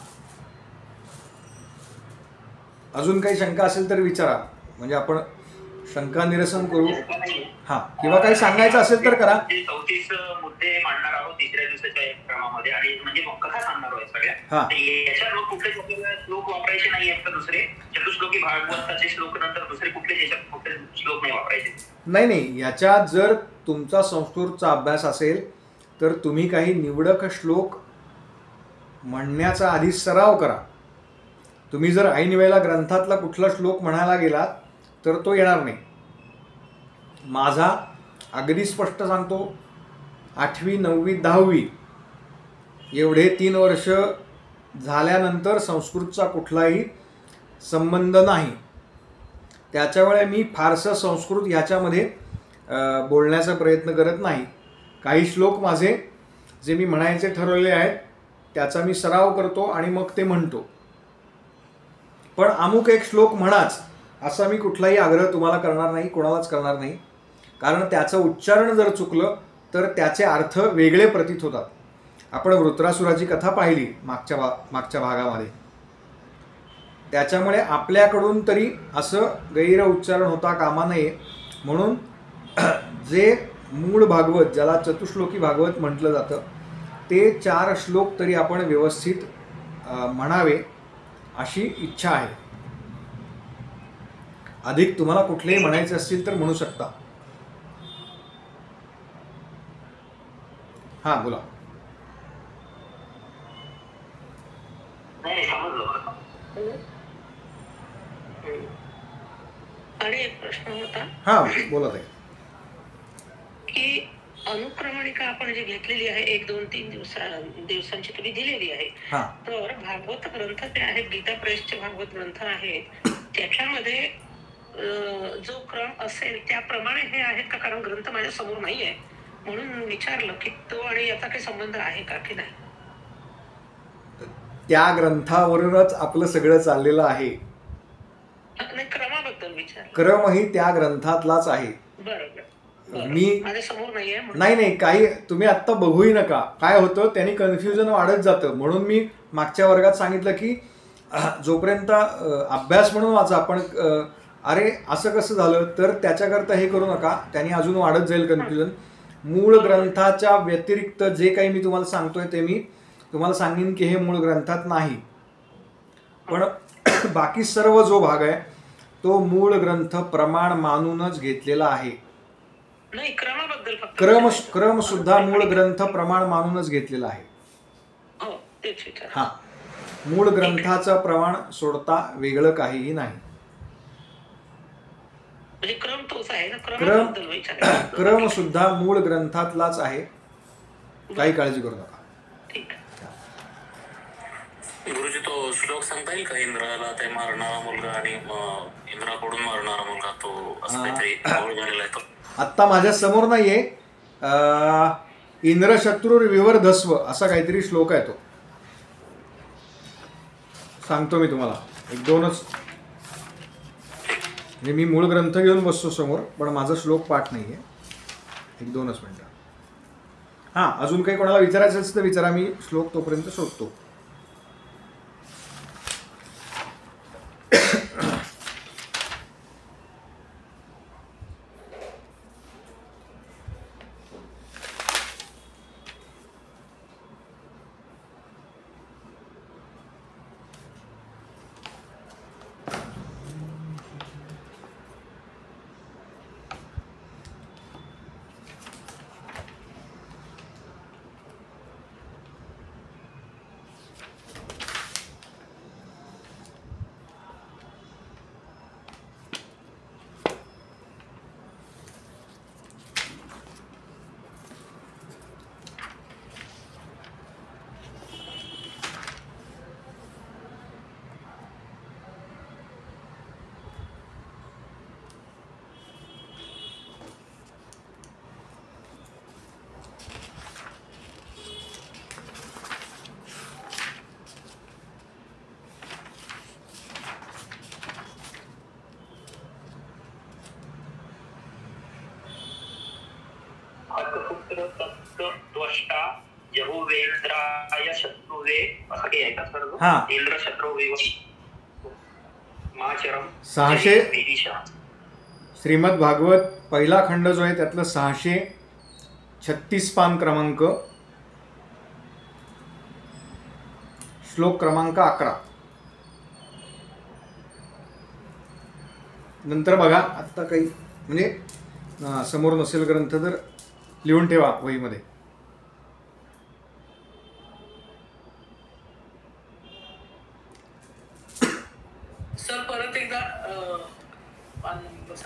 अजून काही शंका असेल तर विचारा म्हणजे आपण शंका निरसन करू. हां, किंवा काही सांगायचं असेल तर करा.
34 मुद्दे मांडणार आहोत तिसऱ्या दिवसाच्या क्रमामध्ये आणि म्हणजे कथा सांगणार आहोत सगळ्या. याच्यात मग कुठले श्लोक वापरायचे नाही आहेत का दुसरे चतुश्लोकी भागवताचे श्लोक नंतर दुसरे कुठले याच्यात कुठले श्लोक नाही वापरायचे?
नाही, याच्यात जर तुमचा संस्कृतचा अभ्यास असेल तर तुम्ही काही निवडक श्लोक म्हणण्याचा आधी सराव करा. तुम्ही जर ऐन वेळेला ग्रंथातला कुठला श्लोक म्हणायला गेलात तर तो येणार नाही. माझा अगदी स्पष्ट सांगतो, 8वी 9वी 10वी एवढे 3 वर्ष झाल्यानंतर संस्कृतचा कुठलाही संबंध नाही. त्याच्यामुळे मी फारसं संस्कृत ह्याच्यामध्ये बोलण्याचा प्रयत्न करत नाही. काही श्लोक माझे जे मी म्हणायचे ठरवलेले आहेत त्याचा मी सराव करतो आणि मग ते म्हणतो. पण अमुक एक श्लोक म्हणाच असा मी कुठलाही आग्रह तुम्हाला करणार नाही, कोणालाच करणार नाही. कारण त्याचं उच्चारण जर चुकलं तर त्याचे अर्थ वेगळे प्रतीत होतात. आपण वृत्रासुराची कथा पाहिली मागच्या भागामध्ये. त्याच्यामुळे आपल्याकडून तरी असं गैर उच्चारण होता कामा नये म्हणून जे मूळ भागवत ज्याला चतुश्लोकी भागवत म्हटलं जातं ते 4 श्लोक तरी आपण व्यवस्थित म्हणावे अशी इच्छा आहे. अधिक तुम्हाला कुठलेही म्हणायचे असतील तर म्हणू शकता. हा बोला.
नाही समजलं.
आणि एक प्रश्न होता
हा बोला ताई.
की अनुक्रमणिका आपण जी घेतलेली आहे 1, 2, 3 दिवसांची तुम्ही दिलेली आहे,
हा
तर भागवत ग्रंथ जे आहेत, गीता प्रेसचे भागवत ग्रंथ आहेत, त्याच्यामध्ये जो क्रम असेल त्याप्रमाणे हे आहेत का? कारण ग्रंथ माझ्या समोर नाही आहे म्हणून विचारलं की तो आणि याचा काही संबंध आहे का की नाही.
त्या ग्रंथावरूनच आपलं सगळं चाललेलं आहे.
नाही, क्रमाबद्दल विचार.
क्रमही त्या ग्रंथातलाच आहे.
बरोबर.
मी
माझ्या समोर नाहीये म्हणून.
नाही काही तुम्ही आत्ता बघूही नका. काय होतं त्यांनी कन्फ्युजन वाढत जातं. म्हणून मी मागच्या वर्गात सांगितलं की जोपर्यंत अभ्यास म्हणून वाचा, पण अरे असं कसं झालं तर त्याच्याकरता हे करू नका, त्यांनी अजून वाढत जाईल कन्फ्युजन. मूळ ग्रंथाच्या व्यतिरिक्त जे काही मी तुम्हाला सांगतोय ते मी तुम्हाला सांगेन की हे मूळ ग्रंथात नाही, पण बाकी सर्व जो भाग आहे तो मूळ ग्रंथ प्रमाण मानूनच घेतलेला आहे.
नाही, क्रमाबद्दल फक्त.
क्रम सुद्धा मूळ ग्रंथ प्रमाण मानूनच घेतलेला आहे.
हो, तेच विचार.
हा, मूळ ग्रंथाचं प्रमाण सोडता वेगळं काहीही नाही.
म्हणजे क्रम तोच आहे ना? क्रमाबद्दल विचार.
क्रम सुद्धा मूळ ग्रंथातलाच आहे, काही काळजी करू नका.
ठीक आहे.
गुरुजी, तो श्लोक सांगता येईल का? इंद्राला ते मारणारा मुलगा आणि इंद्राकडून मारणारा मुलगा, तो असं काहीतरी झालेला आहे तो.
आत्ता माझ्या समोर नाहीये. इंद्रशत्रूर विवर्धस्व असा काहीतरी श्लोक आहे, तो सांगतो मी तुम्हाला. 1-2च म्हणजे मी मूळ ग्रंथ घेऊन बसतो समोर, पण माझा श्लोक पाठ नाहीये. 1-2च मिनिटं. हा, अजून काही कोणाला विचारायचं असेल तर विचारा, मी श्लोक तोपर्यंत शोधतो.
त्वष्टा यहुवेंद्राय शत्रुवे असं काही आहे का सर?
हा,
इंद्र शत्रुवे माचरम
600 श्रीमद भागवत पहिला खंड जो आहे त्यातलं 636 पान क्रमांक, श्लोक क्रमांक 11. नंतर बघा, आत्ता काही म्हणजे समोर नसेल ग्रंथ तर लिहून ठेवा वहीमध्ये.
सर परत एकदा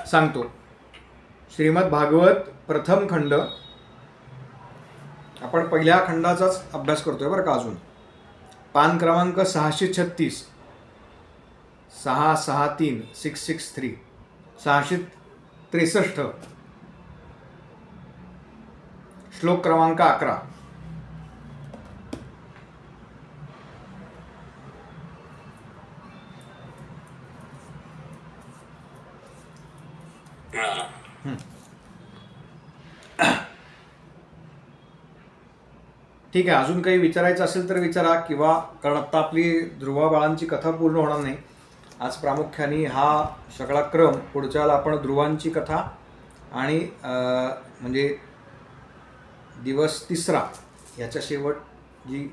सांगतो. श्रीमद भागवत प्रथम खंड, आपण पहिल्या खंडाचाच अभ्यास करतोय बरं का. अजून पान क्रमांक 636, 663, 663, 663, श्लोक क्रमांक 11. ठीक आहे, अजून काही विचारायचं असेल तर विचारा, किंवा कारण आत्ता आपली ध्रुवा बाळांची कथा पूर्ण होणार नाही. आज प्रामुख्याने हा सगळा क्रम, पुढच्याला आपण ध्रुवांची कथा आणि म्हणजे दिवस 3 याच्या शेवट जी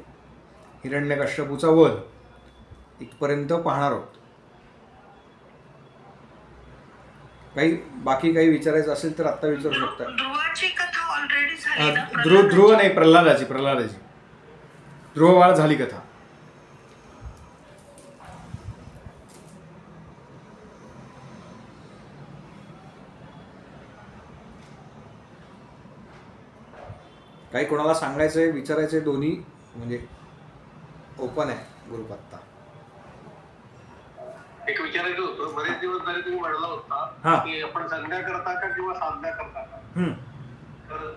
हिरण्यकश्यपूचा वध इथपर्यंत पाहणार आहोत. बाकी काही विचारायचं असेल तर आत्ता विचारू शकता.
ध्रुवाची कथा ऑलरेडी झाली ना?
ध्रुव नाही, प्रल्हादाची. ध्रुवबाळ झाली कथा. काही कोणाला सांगायचंय, विचारायचंय, दोन्ही म्हणजे ओपन आहे ग्रुप आत्ता.
एक विचारायचं होतं, बरेच दिवस झाले तुम्ही म्हणला होता की आपण संध्या करता का किंवा साधना करता का?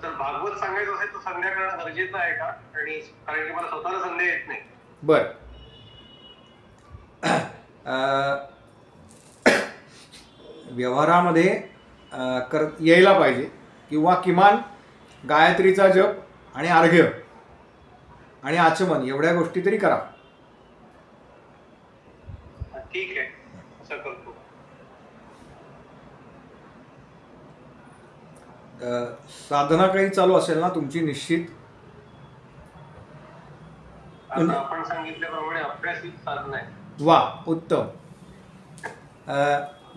तर भागवत सांगायचं असेल तर संध्या करणं गरजेचं आहे का? आणि कारण की मला स्वतःला संध्या येत नाही.
बर, व्यवहारामध्ये यायला पाहिजे, किंवा किमान गायत्रीचा जप आणि अर्घ्य आणि आचमन एवढ्या गोष्टी तरी करा.
ठीक आहे, असं करतो.
साधना काही चालू असेल ना तुमची निश्चित?
आपण सांगितल्याप्रमाणे अभ्यासित साधना आहे.
वा, उत्तम.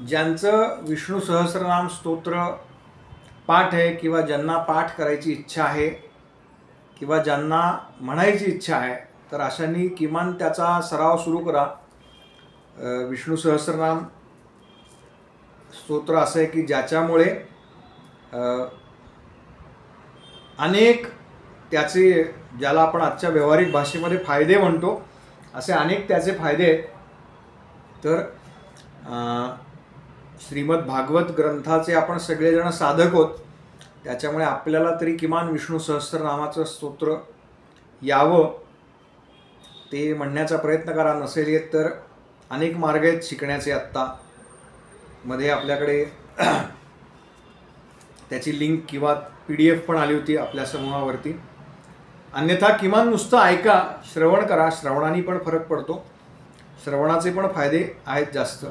ज्यांचं विष्णू सहस्रनाम स्तोत्र पाठ आहे, किंवा ज्यांना पाठ करायची इच्छा आहे, किंवा ज्यांना म्हणायची इच्छा आहे, तर अशांनी किमान त्याचा सराव सुरू करा. विष्णू सहस्रनाम स्तोत्र असं आहे की ज्याच्यामुळे अनेक त्याचे, ज्याला आपण आजच्या व्यावहारिक भाषेमध्ये फायदे म्हणतो, असे अनेक त्याचे फायदे आहेत. तर श्रीमद भागवत ग्रंथाचे आपण सगळेजण साधक होत, त्याच्यामुळे आपल्याला तरी किमान विष्णू सहस्रनामाचं स्तोत्र यावं ते म्हणण्याचा प्रयत्न करा. नसेल येत तर अनेक मार्ग आहेत शिकण्याचे. आत्ता मध्ये आपल्याकडे त्याची लिंक किंवा PDF पण आली होती आपल्या समूहावरती. अन्यथा किमान नुसतं ऐका, श्रवण करा. श्रवणाने पण फरक पडतो. श्रवणाचे पण फायदे आहेत जास्त.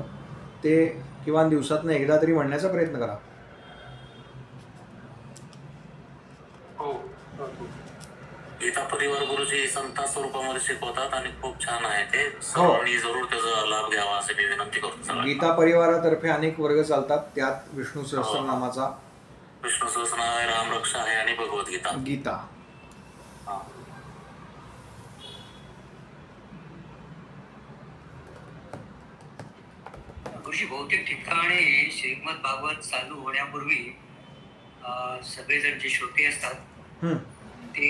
ते किमान दिवसातनं एकदा तरी म्हणण्याचा प्रयत्न करा.
गीता परिवार गुरुजी संता स्वरूपामध्ये शिकवतात आणि खूप छान आहे ते. सर्वांनी जरूर त्याचा लाभ घ्यावा असे मी विनंती करतो.
गीता परिवारातर्फे अनेक वर्ग चालतात, त्यात विष्णू सहस्रनामाचा,
विष्णू सहस्रनाम आहे, रामरक्षा आहे आणि भगवद्गीता.
गीता.
गुरुजी, बहुतेक ठिकाणी श्रीमद भागवत चालू होण्यापूर्वी सगळेजण जे श्रोते असतात ते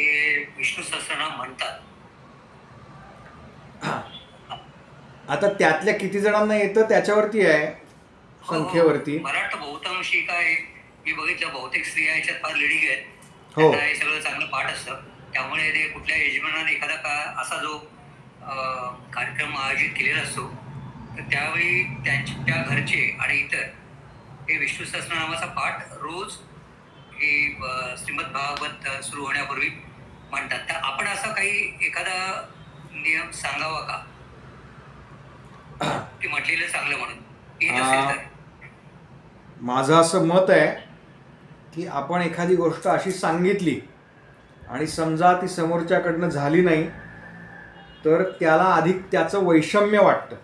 विष्णू सहस्रनाम म्हणतात.
आता त्यातल्या किती जणांना येतं त्याच्यावरती आहे, संख्येवरती.
मला वाटतं बहुतांशी काय मी बघितलं, बहुतेक स्त्रिया याच्यात फार लिडिंग आहेत. त्यांना हे सगळं चांगलं पाठ असतं. त्यामुळे ते कुठल्या यजमानाने एखादा असा जो कार्यक्रम आयोजित केलेला असतो, तर त्यावेळी त्यांच्या घरचे आणि इतर हे विष्णू सहस्रनामाचा पाठ रोज हे श्रीमद भागवत सुरू होण्यापूर्वी म्हणतात. तर आपण असा काही एखादा नियम सांगावा का की म्हटलेलं चांगलं म्हणून येत असेल तर?
माझं असं मत आहे की आपण एखादी गोष्ट अशी सांगितली आणि समजा ती समोरच्याकडनं झाली नाही, तर त्याला अधिक त्याचं वैषम्य वाटतं,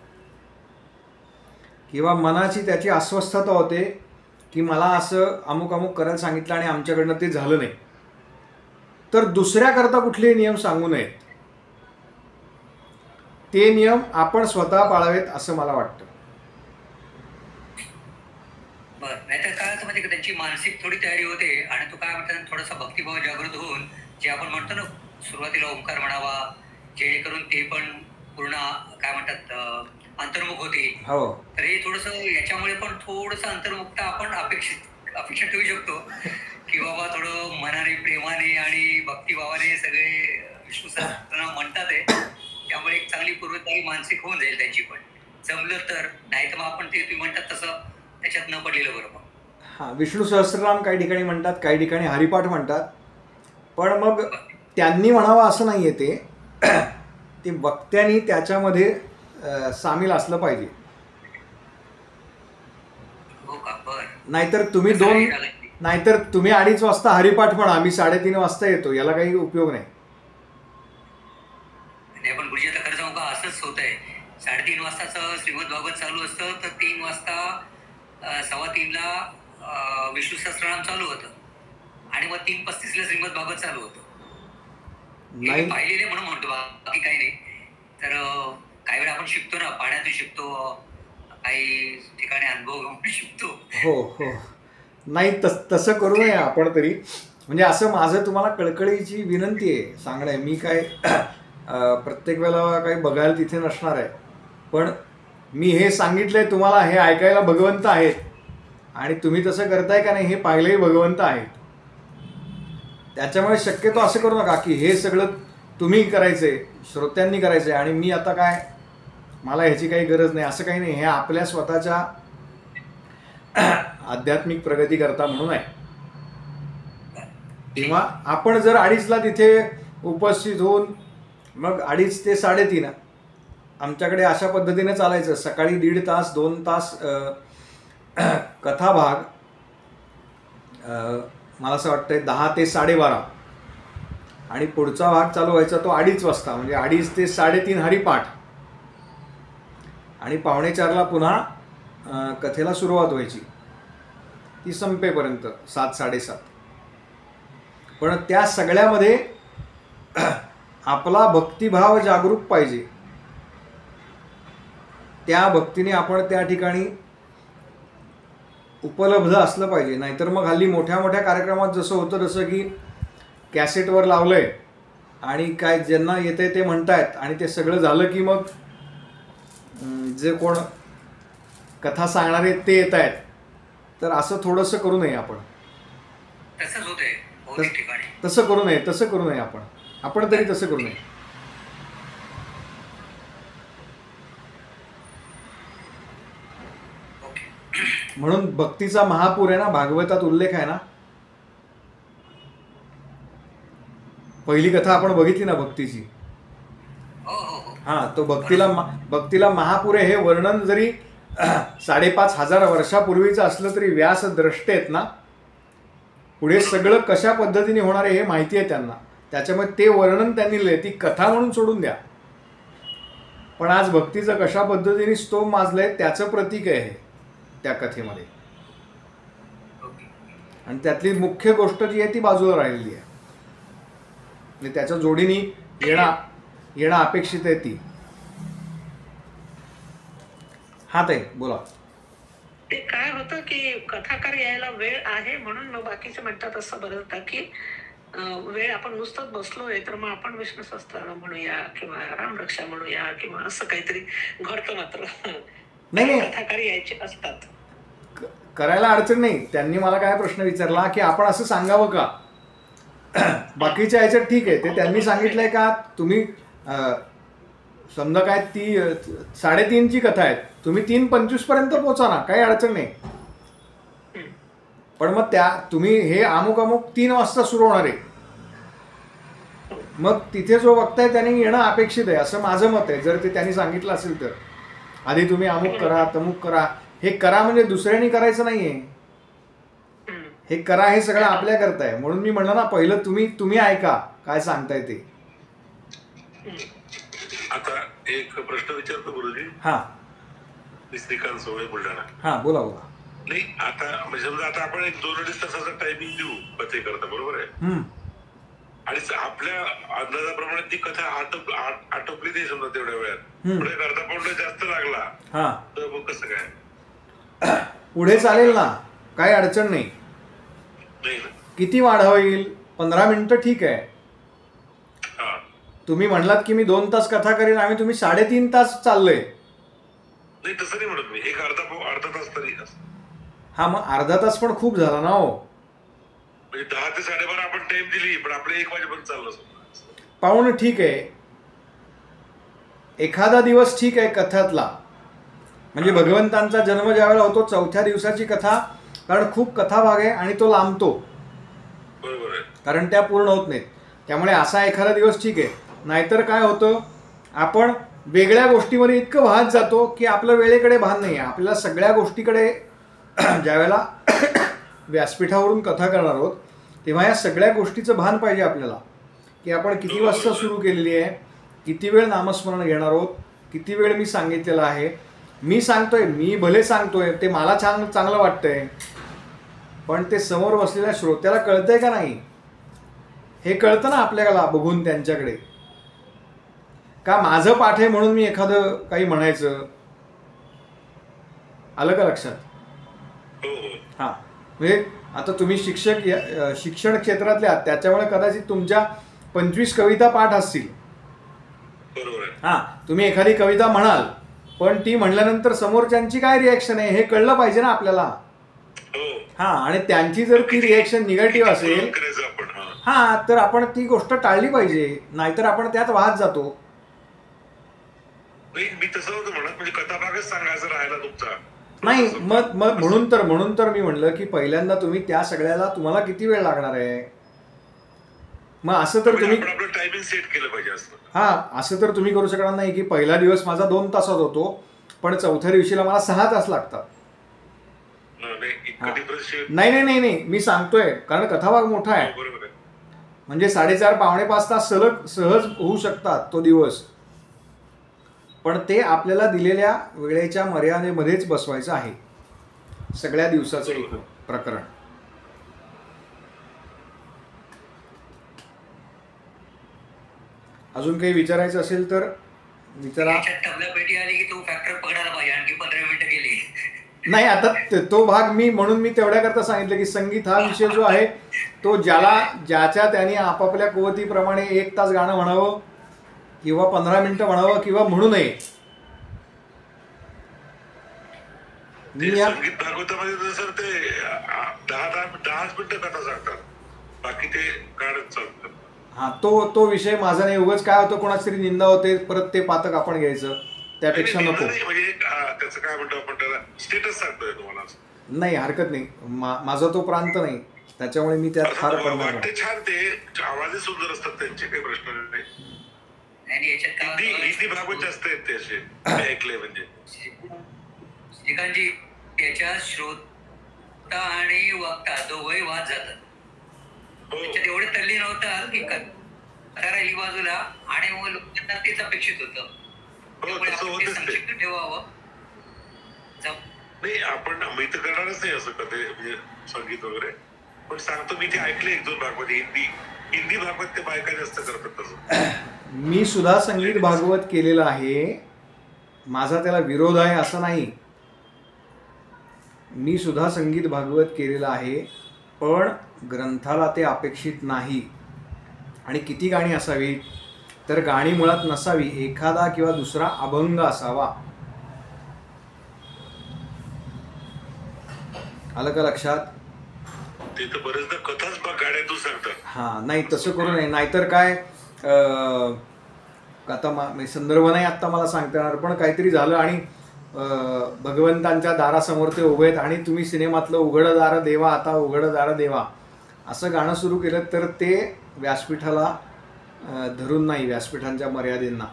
किंवा मनाची त्याची अस्वस्थता होते की मला असं अमुक अमुक करायला सांगितलं आणि आमच्याकडनं ते झालं नाही. तर दुसऱ्याकरता कुठलेही नियम सांगू नयेत. ते नियम आपण स्वतः पाळावेत असं मला वाटतं.
बरं, नाहीतर काय असं म्हणजे त्यांची मानसिक थोडी तयारी होते आणि तो काय म्हणतात थोडासा भक्तिभाव जागृत होऊन जे आपण म्हणतो ना सुरुवातीला ओंकार म्हणावा, जेणेकरून ते पण पूर्ण काय म्हणतात अंतर्मुख होते. तर हे थोडस याच्यामुळे पण थोडस अंतर्मुखता आपण अपेक्षा ठेवू शकतो की बाबा थोडं मनाने, प्रेमाने आणि भक्तिभावाने सगळे विष्णू सहस्रनाम म्हणतात आहे. त्यामुळे एक चांगली पूर्वतयारी मानसिक होऊन जाईल त्यांची पण, जमलं तर. नाही तर मग आपण ते तुम्ही म्हणतात तसं त्याच्यात न पडलेलं बरोबर.
हां, विष्णू सहस्रनाम काही ठिकाणी म्हणतात, काही ठिकाणी हरिपाठ म्हणतात. पण मग त्यांनी म्हणावं असं नाही आहे. ते वक्त्यांनी त्याच्यामध्ये सामील असलं पाहिजे. नाहीतर तुम्ही 2:30 वाजता हरिपाठ म्हणा, आम्ही 3:30 वाजता येतो, याला काही उपयोग नाही.
पण गुरुजी आता खरं सांगू का, असंच होत आहे. 3:30 वाजताचं श्रीमद भागवत चालू असतं, तर 3 वाजता 3:15ला विष्णू सहस्त्रनाम चालू होतं आणि मग 3:35ला श्रीमद भागवत चालू होतं.
नाही
पाहिलेले म्हणून म्हणतो, बाकी काही नाही. तर काही वेळा आपण शिकतो ना, पाण्यातून शिकतो, काही ठिकाणी अनुभव घेऊन शिकतो.
हो हो नाही तसं करू नये आपण तरी. म्हणजे असं माझं तुम्हाला कळकळीची विनंती आहे सांगणं. मी काय प्रत्येक वेळेला काही बघायला तिथे नसणार आहे, पण मी हे सांगितलंय तुम्हाला, हे ऐकायला भगवंत आहेत आणि तुम्ही तसं करताय का नाही हे पाहिलंही भगवंत आहेत. त्याच्यामुळे शक्यतो असं करू नका की हे सगळं तुम्ही करायचंय, श्रोत्यांनी करायचंय आणि मी आता काय, मला ह्याची काही गरज नाही, असं काही नाही. हे आपल्या स्वतःच्या आध्यात्मिक प्रगती करता म्हणून आहे. तेव्हा आपण जर 2:30ला तिथे उपस्थित होऊन मग 2:30 ते 3:30 आमच्याकडे अशा पद्धतीने चालायचं. सकाळी 1.5 तास 2 तास कथाभाग, मला असं वाटतंय 10 ते 12:30 आणि पुढचा भाग चालू व्हायचा तो 2:30 वाजता, म्हणजे 2:30 ते 3:30 हरिपाठ आणि 3:45ला पुन्हा कथेला सुरुवात व्हायची, ती संपेपर्यंत 7 साडेसात. पण त्या सगळ्यामध्ये आपला भक्तिभाव जागरूक पाहिजे. त्या भक्तीने आपण त्या ठिकाणी उपलब्ध असलं पाहिजे. नाहीतर मग हल्ली मोठ्या मोठ्या कार्यक्रमात जसं होतं, जसं की कॅसेटवर लावलंय आणि काय ज्यांना येते ते म्हणतायत आणि ते सगळं झालं की मग जे कोण कथा सांगणारे ते येत आहेत. तर असं थोडंसं करू नये आपण.
तसंच होतंय बहुतेक ठिकाणी.
तसं करू नये आपण तरी तसं करू नये. म्हणून भक्तीचा महापूर आहे ना, भागवतात उल्लेख आहे ना. पहिली कथा आपण बघितली ना भक्तीची. हा, तो भक्तीला महापूर आहे. हे वर्णन जरी 5,500 वर्षापूर्वीचं असलं तरी व्यास द्रष्टे आहेत ना, पुढे सगळं कशा पद्धतीने होणार आहे हे माहिती आहे त्यांना. त्याच्यामुळे ते वर्णन त्यांनी लिहिले, ती कथा म्हणून सोडून द्या. पण आज भक्तीचं कशा पद्धतीने स्तोम माजलंय त्याचं प्रतीक आहे त्या कथेमध्ये. आणि त्यातली मुख्य गोष्ट जी आहे ती बाजूला राहिलेली आहे. म्हणजे त्याच्या जोडीने येणं अपेक्षित आहे ती. हा ताई बोला.
ते काय होतं की कथाकार यायला वेळ आहे म्हणून मग बाकीचे म्हणतात असं बरं की वेळ आपण नुसतंच बसलोय तर मग आपण विष्णू सहस्त्रनाम म्हणूया किंवा रामरक्षा म्हणूया किंवा असं काहीतरी घडतं. मात्र
नाही
कथाकार यायचे असतात,
करायला अडचण नाही. त्यांनी मला काय प्रश्न विचारला की आपण असं सांगावं का, बाकीच्या ह्याच्यात ठीक आहे ते त्यांनी सांगितलंय का, तुम्ही समजा काय ती 3:30ची कथा आहे, तुम्ही 3:25 पर्यंत पोचा ना, काही अडचण नाही. पण मग तुम्ही हे अमुक 3 वाजता सुरू होणार आहे, मग तिथे जो वक्ता आहे त्याने येणं अपेक्षित आहे असं माझं मत आहे. जर ते त्यांनी सांगितलं असेल तर आधी तुम्ही अमुक करा तमुक करा. हे करा म्हणजे दुसऱ्यांनी करायचं नाहीये, हे करा हे सगळं आपल्या करताय. म्हणून मी म्हणलं ना, पहिलं तुम्ही ऐका काय सांगताय ते.
आता एक प्रश्न विचारतो गुरुजी.
हा,
श्रीकांत सोळे, बुलढाणा.
हा बोला.
नाही, आता म्हणजे समजा आता आपण एक 2-2.5 तासाचा टायमिंग देऊ कथे करता, बरोबर आहे. आणि आपल्या अंदाजाप्रमाणे ती कथा आटोपली नाही समजा तेवढ्या वेळात, पुढे करता पाऊंड जास्त लागला तर मग कसं काय?
पुढे चालेल ना, काही अडचण नाही. किती वाढ होईल? 15 मिनिटं ठीक आहे. तुम्ही म्हणलात की मी 2 तास कथा करेन आणि तुम्ही 3.5 तास चाललंय.
नाही तसं नाही म्हणत मी, एक अर्धा तास तरी.
हा, मग अर्धा तास पण खूप झाला ना हो.
म्हणजे 10 ते 12:30 आपण टाइम दिली, पण आपले 1 वाजेपर्यंत चाललं
पाहून ठीक आहे. एखादा दिवस ठीक आहे कथातला, म्हणजे भगवंतांचा जन्म ज्यावेळेला होतो 4थ्या दिवसाची कथा, कारण खूप कथा भाग आहे आणि तो लांबतो,
बरोबर आहे,
कारण त्या पूर्ण होत नाहीत. त्यामुळे असा एखादा दिवस ठीक आहे. नाहीतर काय होतं, आपण वेगळ्या गोष्टीमध्ये इतकं वाहत जातो की आपलं वेळेकडे भान नाही आहे. आपल्याला सगळ्या गोष्टीकडे ज्यावेळेला व्यासपीठावरून कथा करणार आहोत तेव्हा या सगळ्या गोष्टीचं भान पाहिजे आपल्याला, की आपण किती वाजता सुरू केलेली आहे, किती वेळ नामस्मरण घेणार आहोत, किती वेळ मी सांगितलेलं आहे, मी सांगतोय, मी भले सांगतोय, ते मला चांगलं वाटतंय, पण ते समोर बसलेल्या श्रोत्याला कळतंय का नाही हे कळतं ना आपल्याला बघून त्यांच्याकडे. का माझं पाठ आहे म्हणून मी एखादं काही म्हणायचं, आलं का लक्षात? हां, म्हणजे आता तुम्ही शिक्षण क्षेत्रातले आहात, त्याच्यामुळे कदाचित तुमच्या 25 कविता पाठ असतील. हां, तुम्ही एखादी कविता म्हणाल, पण ती म्हणल्यानंतर समोरच्यांची काय रिॲक्शन आहे हे कळलं पाहिजे ना आपल्याला. हां, आणि त्यांची जर ती रिॲक्शन निगेटिव्ह असेल, हां, तर आपण ती गोष्ट टाळली पाहिजे, नाहीतर आपण त्यात वाहत जातो.
मी तसं होतं म्हणत, म्हणजे कथाभागच सांगायचं राहिला तुमचा
नाही. मग म्हणून तर मी म्हणलं की पहिल्यांदा तुम्ही त्या सगळ्याला तुम्हाला किती वेळ लागणार आहे. मग असं तर तुम्ही
टायमिंग सेट केलं पाहिजे असं.
हां, असं तर तुम्ही करू शकणार नाही की पहिला दिवस माझा 2 तासात होतो, पण चौथ्या दिवशीला मला 6 तास लागतात. नाही, मी सांगतोय कारण कथाभाग मोठा आहे, म्हणजे 4.5 पावणे 5 तास सलग सहज होऊ शकतात तो दिवस, पण ते आपल्याला दिलेल्या वेळेच्या मर्यादेमध्येच बसवायचं आहे सगळ्या दिवसाचं एक प्रकरण. अजून काही विचारायचं असेल तर विचारा.
पेटी आली की तो फॅक्टर पकडायला पाहिजे, आणखी 15 मिनिटं गेली.
नाही, आता तो भाग म्हणून मी तेवढ्याकरता सांगितलं की संगीत हा विषय जो आहे तो ज्याच्या त्याने आपापल्या कुवतीप्रमाणे 1 तास गाणं म्हणावं किंवा 15 मिनिटं म्हणावं किंवा म्हणू नये.
संगीत भागवतामध्ये सर ते 10 मिनिटं कथा सांगतात, बाकी ते गाणंच चालतं.
हा, तो विषय माझा नाही. उगाच काय होतं, कोणाची तरी निंदा होते, परत ते पातक आपण घ्यायचं, त्यापेक्षा नको.
म्हणजे त्याचं काय म्हणतो आपण, त्याला स्टेटस सांगतोय तुम्हाला. नाही,
हरकत नाही, माझा तो प्रांत नाही, त्याच्यामुळे मी त्यात फार पडणार नाही.
छान, ते आवाजही सुंदर असतात त्यांचे, काही प्रश्न नाही. हिंदी भागवत जास्त आहेत ते असे ऐकले. म्हणजे
श्रीकांतजी, त्याच्या श्रोता आणि वक्ता दोघंही वाद जातात. त्याच्यात एवढे तल्लीन होतात की कथा राहिली बाजूला, आणि मग लोकांना तेच अपेक्षित होतं. संक्षिप्त ठेवावं.
नाही, आपण मी तर करणारच नाही असं कधी, म्हणजे संगीत वगैरे, पण सांगतो मी ते ऐकले 1-2 भागवत. हिंदी भागवत ते बायका जास्त करतात तसं.
मी सुद्धा संगीत भागवत केलेलं आहे, माझा त्याला विरोध आहे असं नाही. मी सुद्धा संगीत भागवत केलेलं आहे, पण ग्रंथाला ते अपेक्षित नाही. आणि किती गाणी असावी, तर गाणी मुळात नसावी, एखादा किंवा दुसरा अभंग असावा. आलं का लक्षात?
ते तर बरेचदा कथाच गाण्यातून सांगतात.
हां, नाही तसं करू नये, नाहीतर काय, आता संदर्भ नाही आत्ता मला सांगता येणार, पण काहीतरी झालं आणि भगवंतांच्या दारासमोर ते उभे आहेत आणि तुम्ही सिनेमातलं उघडं दार देवा, आता उघडं दार देवा असं गाणं सुरू केलं, तर ते व्यासपीठाला धरून नाही, व्यासपीठांच्या मर्यादेंना.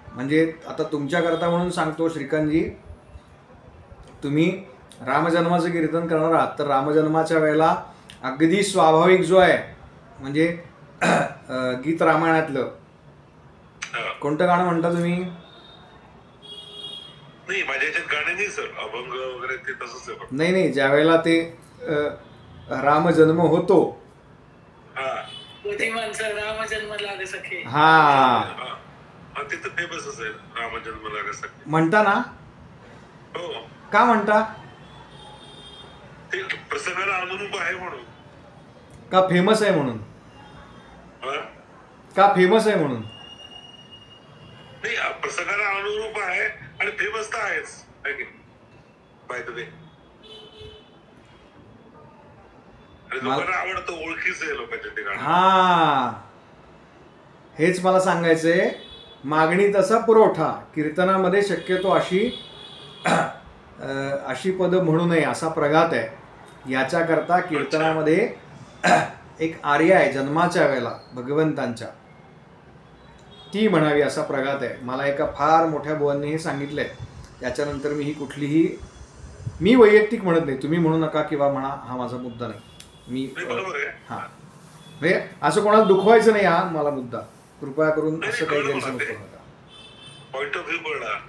म्हणजे आता तुमच्याकरता म्हणून सांगतो श्रीकांतजी, तुम्ही रामजन्माचं कीर्तन करणार आहात, तर रामजन्माच्या वेळेला अगदी स्वाभाविक जो आहे, म्हणजे गीत रामायणातलं कोणतं गाणं म्हणता तुम्ही?
नाही, माझ्या याच्यात गाणे नाही सर, अभंग वगैरे ते तसंच आहे.
नाही, ज्या वेळेला ते रामजन्म होतो,
ते तर फेमसच आहे, रामजन्म लागा सखे
म्हणता ना?
हो.
का म्हणता?
ते प्रसंगाला अनुरूप आहे म्हणून.
का फेमस आहे म्हणून? का फेमस आहे म्हणून?
नाही, प्रसंगाला अनुरूप आहे आणि फेमस तर आहेच, बाय द वे. लोकांना आवडतं, ओळखीच आहे लोकांच्या ते गाणं.
हा, हेच मला सांगायचंय. मागणी तसा पुरवठा, कीर्तनामध्ये शक्यतो अशी पद म्हणू नये असा प्रघात आहे. याच्याकरता कीर्तनामध्ये एक आर्या आहे जन्माच्या वेळेला भगवंतांच्या, ती म्हणावी असा प्रघात आहे. मला एका फार मोठ्या बुवांनी हे सांगितलंय. त्याच्यानंतर मी वैयक्तिक म्हणत नाही, तुम्ही म्हणू नका किंवा म्हणा, हा माझा मुद्दा नाही. मी हां, म्हणजे असं कोणाला दुखवायचं नाही, हा मला मुद्दा. कृपया करून असं काही गैरसमज करू नका.
Point of view.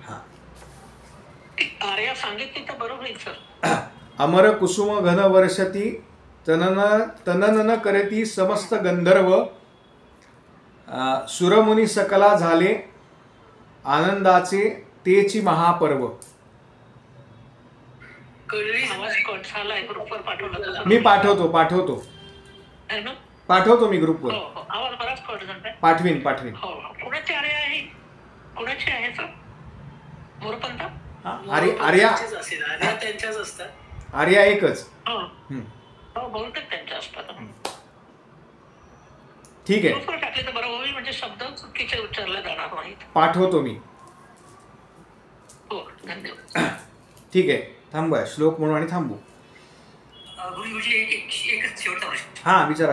हां,
आर्या सांगितली तर बरोबर होईल सर.
अमर कुसुम घन वर्षती तनन करती समस्त गंधर्व सुरमुनी सकला झाले आनंदाचे तेची महापर्व.
आवाज कट झालाय, ग्रुपवर पाठवला
मी पाठवतो
आहे ना?
पाठवतो मी ग्रुपवर.
हो हो, आवाज बराच कट झालाय.
पाठवीन
हो हो. कुणाची आर्या आहे? कुणाची आहे सर? मोरपंत?
आर्या
असेल, आर्या त्यांच्याच असतात.
आर्या एकच.
हो हो, बहुतेक त्यांच्या असतात.
ठीक आहे,
ग्रुपवर टाकले तर बरोबर होईल, म्हणजे शब्द चुकीचे उच्चारले जाणार नाहीत.
पाठवतो मी.
हो, धन्यवाद.
ठीक आहे, थांबूया, श्लोक म्हणून आणि थांबू.
गुरुजी एकच शेवटचा प्रश्न.
हा, विचारा.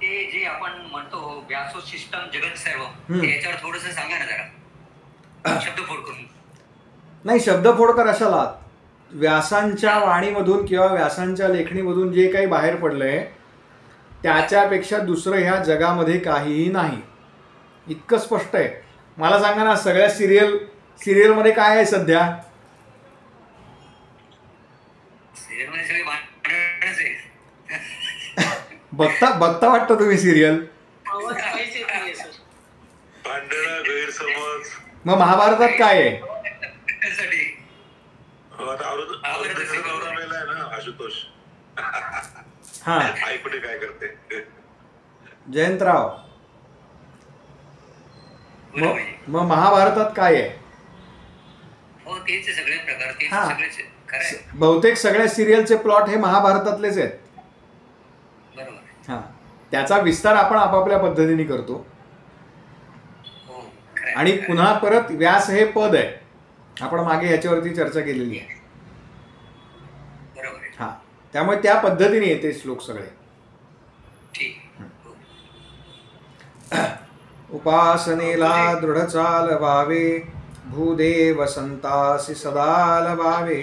ते जे आपण म्हणतो व्यासोशिष्टम जगत सर्व, याच्यावर थोडस सांगा ना जरा, शब्दफोड करून.
नाही, शब्दफोड कशाला? व्यासांच्या वाणीमधून किंवा व्यासांच्या लेखणीमधून जे काही बाहेर पडलंय त्याच्यापेक्षा दुसरं ह्या जगामध्ये काहीही नाही, इतकं स्पष्ट आहे. मला सांगा ना, सगळ्या सिरियलमध्ये काय आहे सध्या?
सिरियलमध्ये सगळे भांडणच आहे.
बघता वाटतं तुम्ही सिरियल?
आवाज काहीच येत नाहीये सर.
भांडणं, गैरसमज.
मग महाभारतात काय आहे?
त्यासाठी
आहे ना आशुतोष.
हा,
ऐकणे काय करते
जयंतराव. मग महाभारतात काय आहे?
हो, तेच सगळे प्रकार, तेच
हा.
सगळेच खरं आहे.
बहुतेक सगळ्या सिरियलचे प्लॉट हे महाभारतातलेच आहेत.
बरोबर.
हा, त्याचा विस्तार आपण आपापल्या पद्धतीने करतो.
हो, खरं आहे.
आणि पुन्हा परत व्यास हे पद आहे, आपण मागे याच्यावरती चर्चा केलेली आहे.
बरोबर आहे.
हा, त्यामुळे त्या पद्धतीने येते श्लोक सगळे.
ठीक.
उपासनेला दृढ चाल व्हावे, भूदेव संतासी सदा लवावे,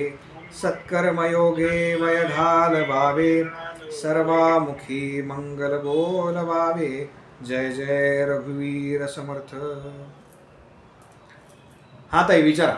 सत्कर्मयोगे वय घालवावे, सर्वामुखी मंगल बोलवावे. जय जय रघुवीर समर्थ. हा ताई, विचारा.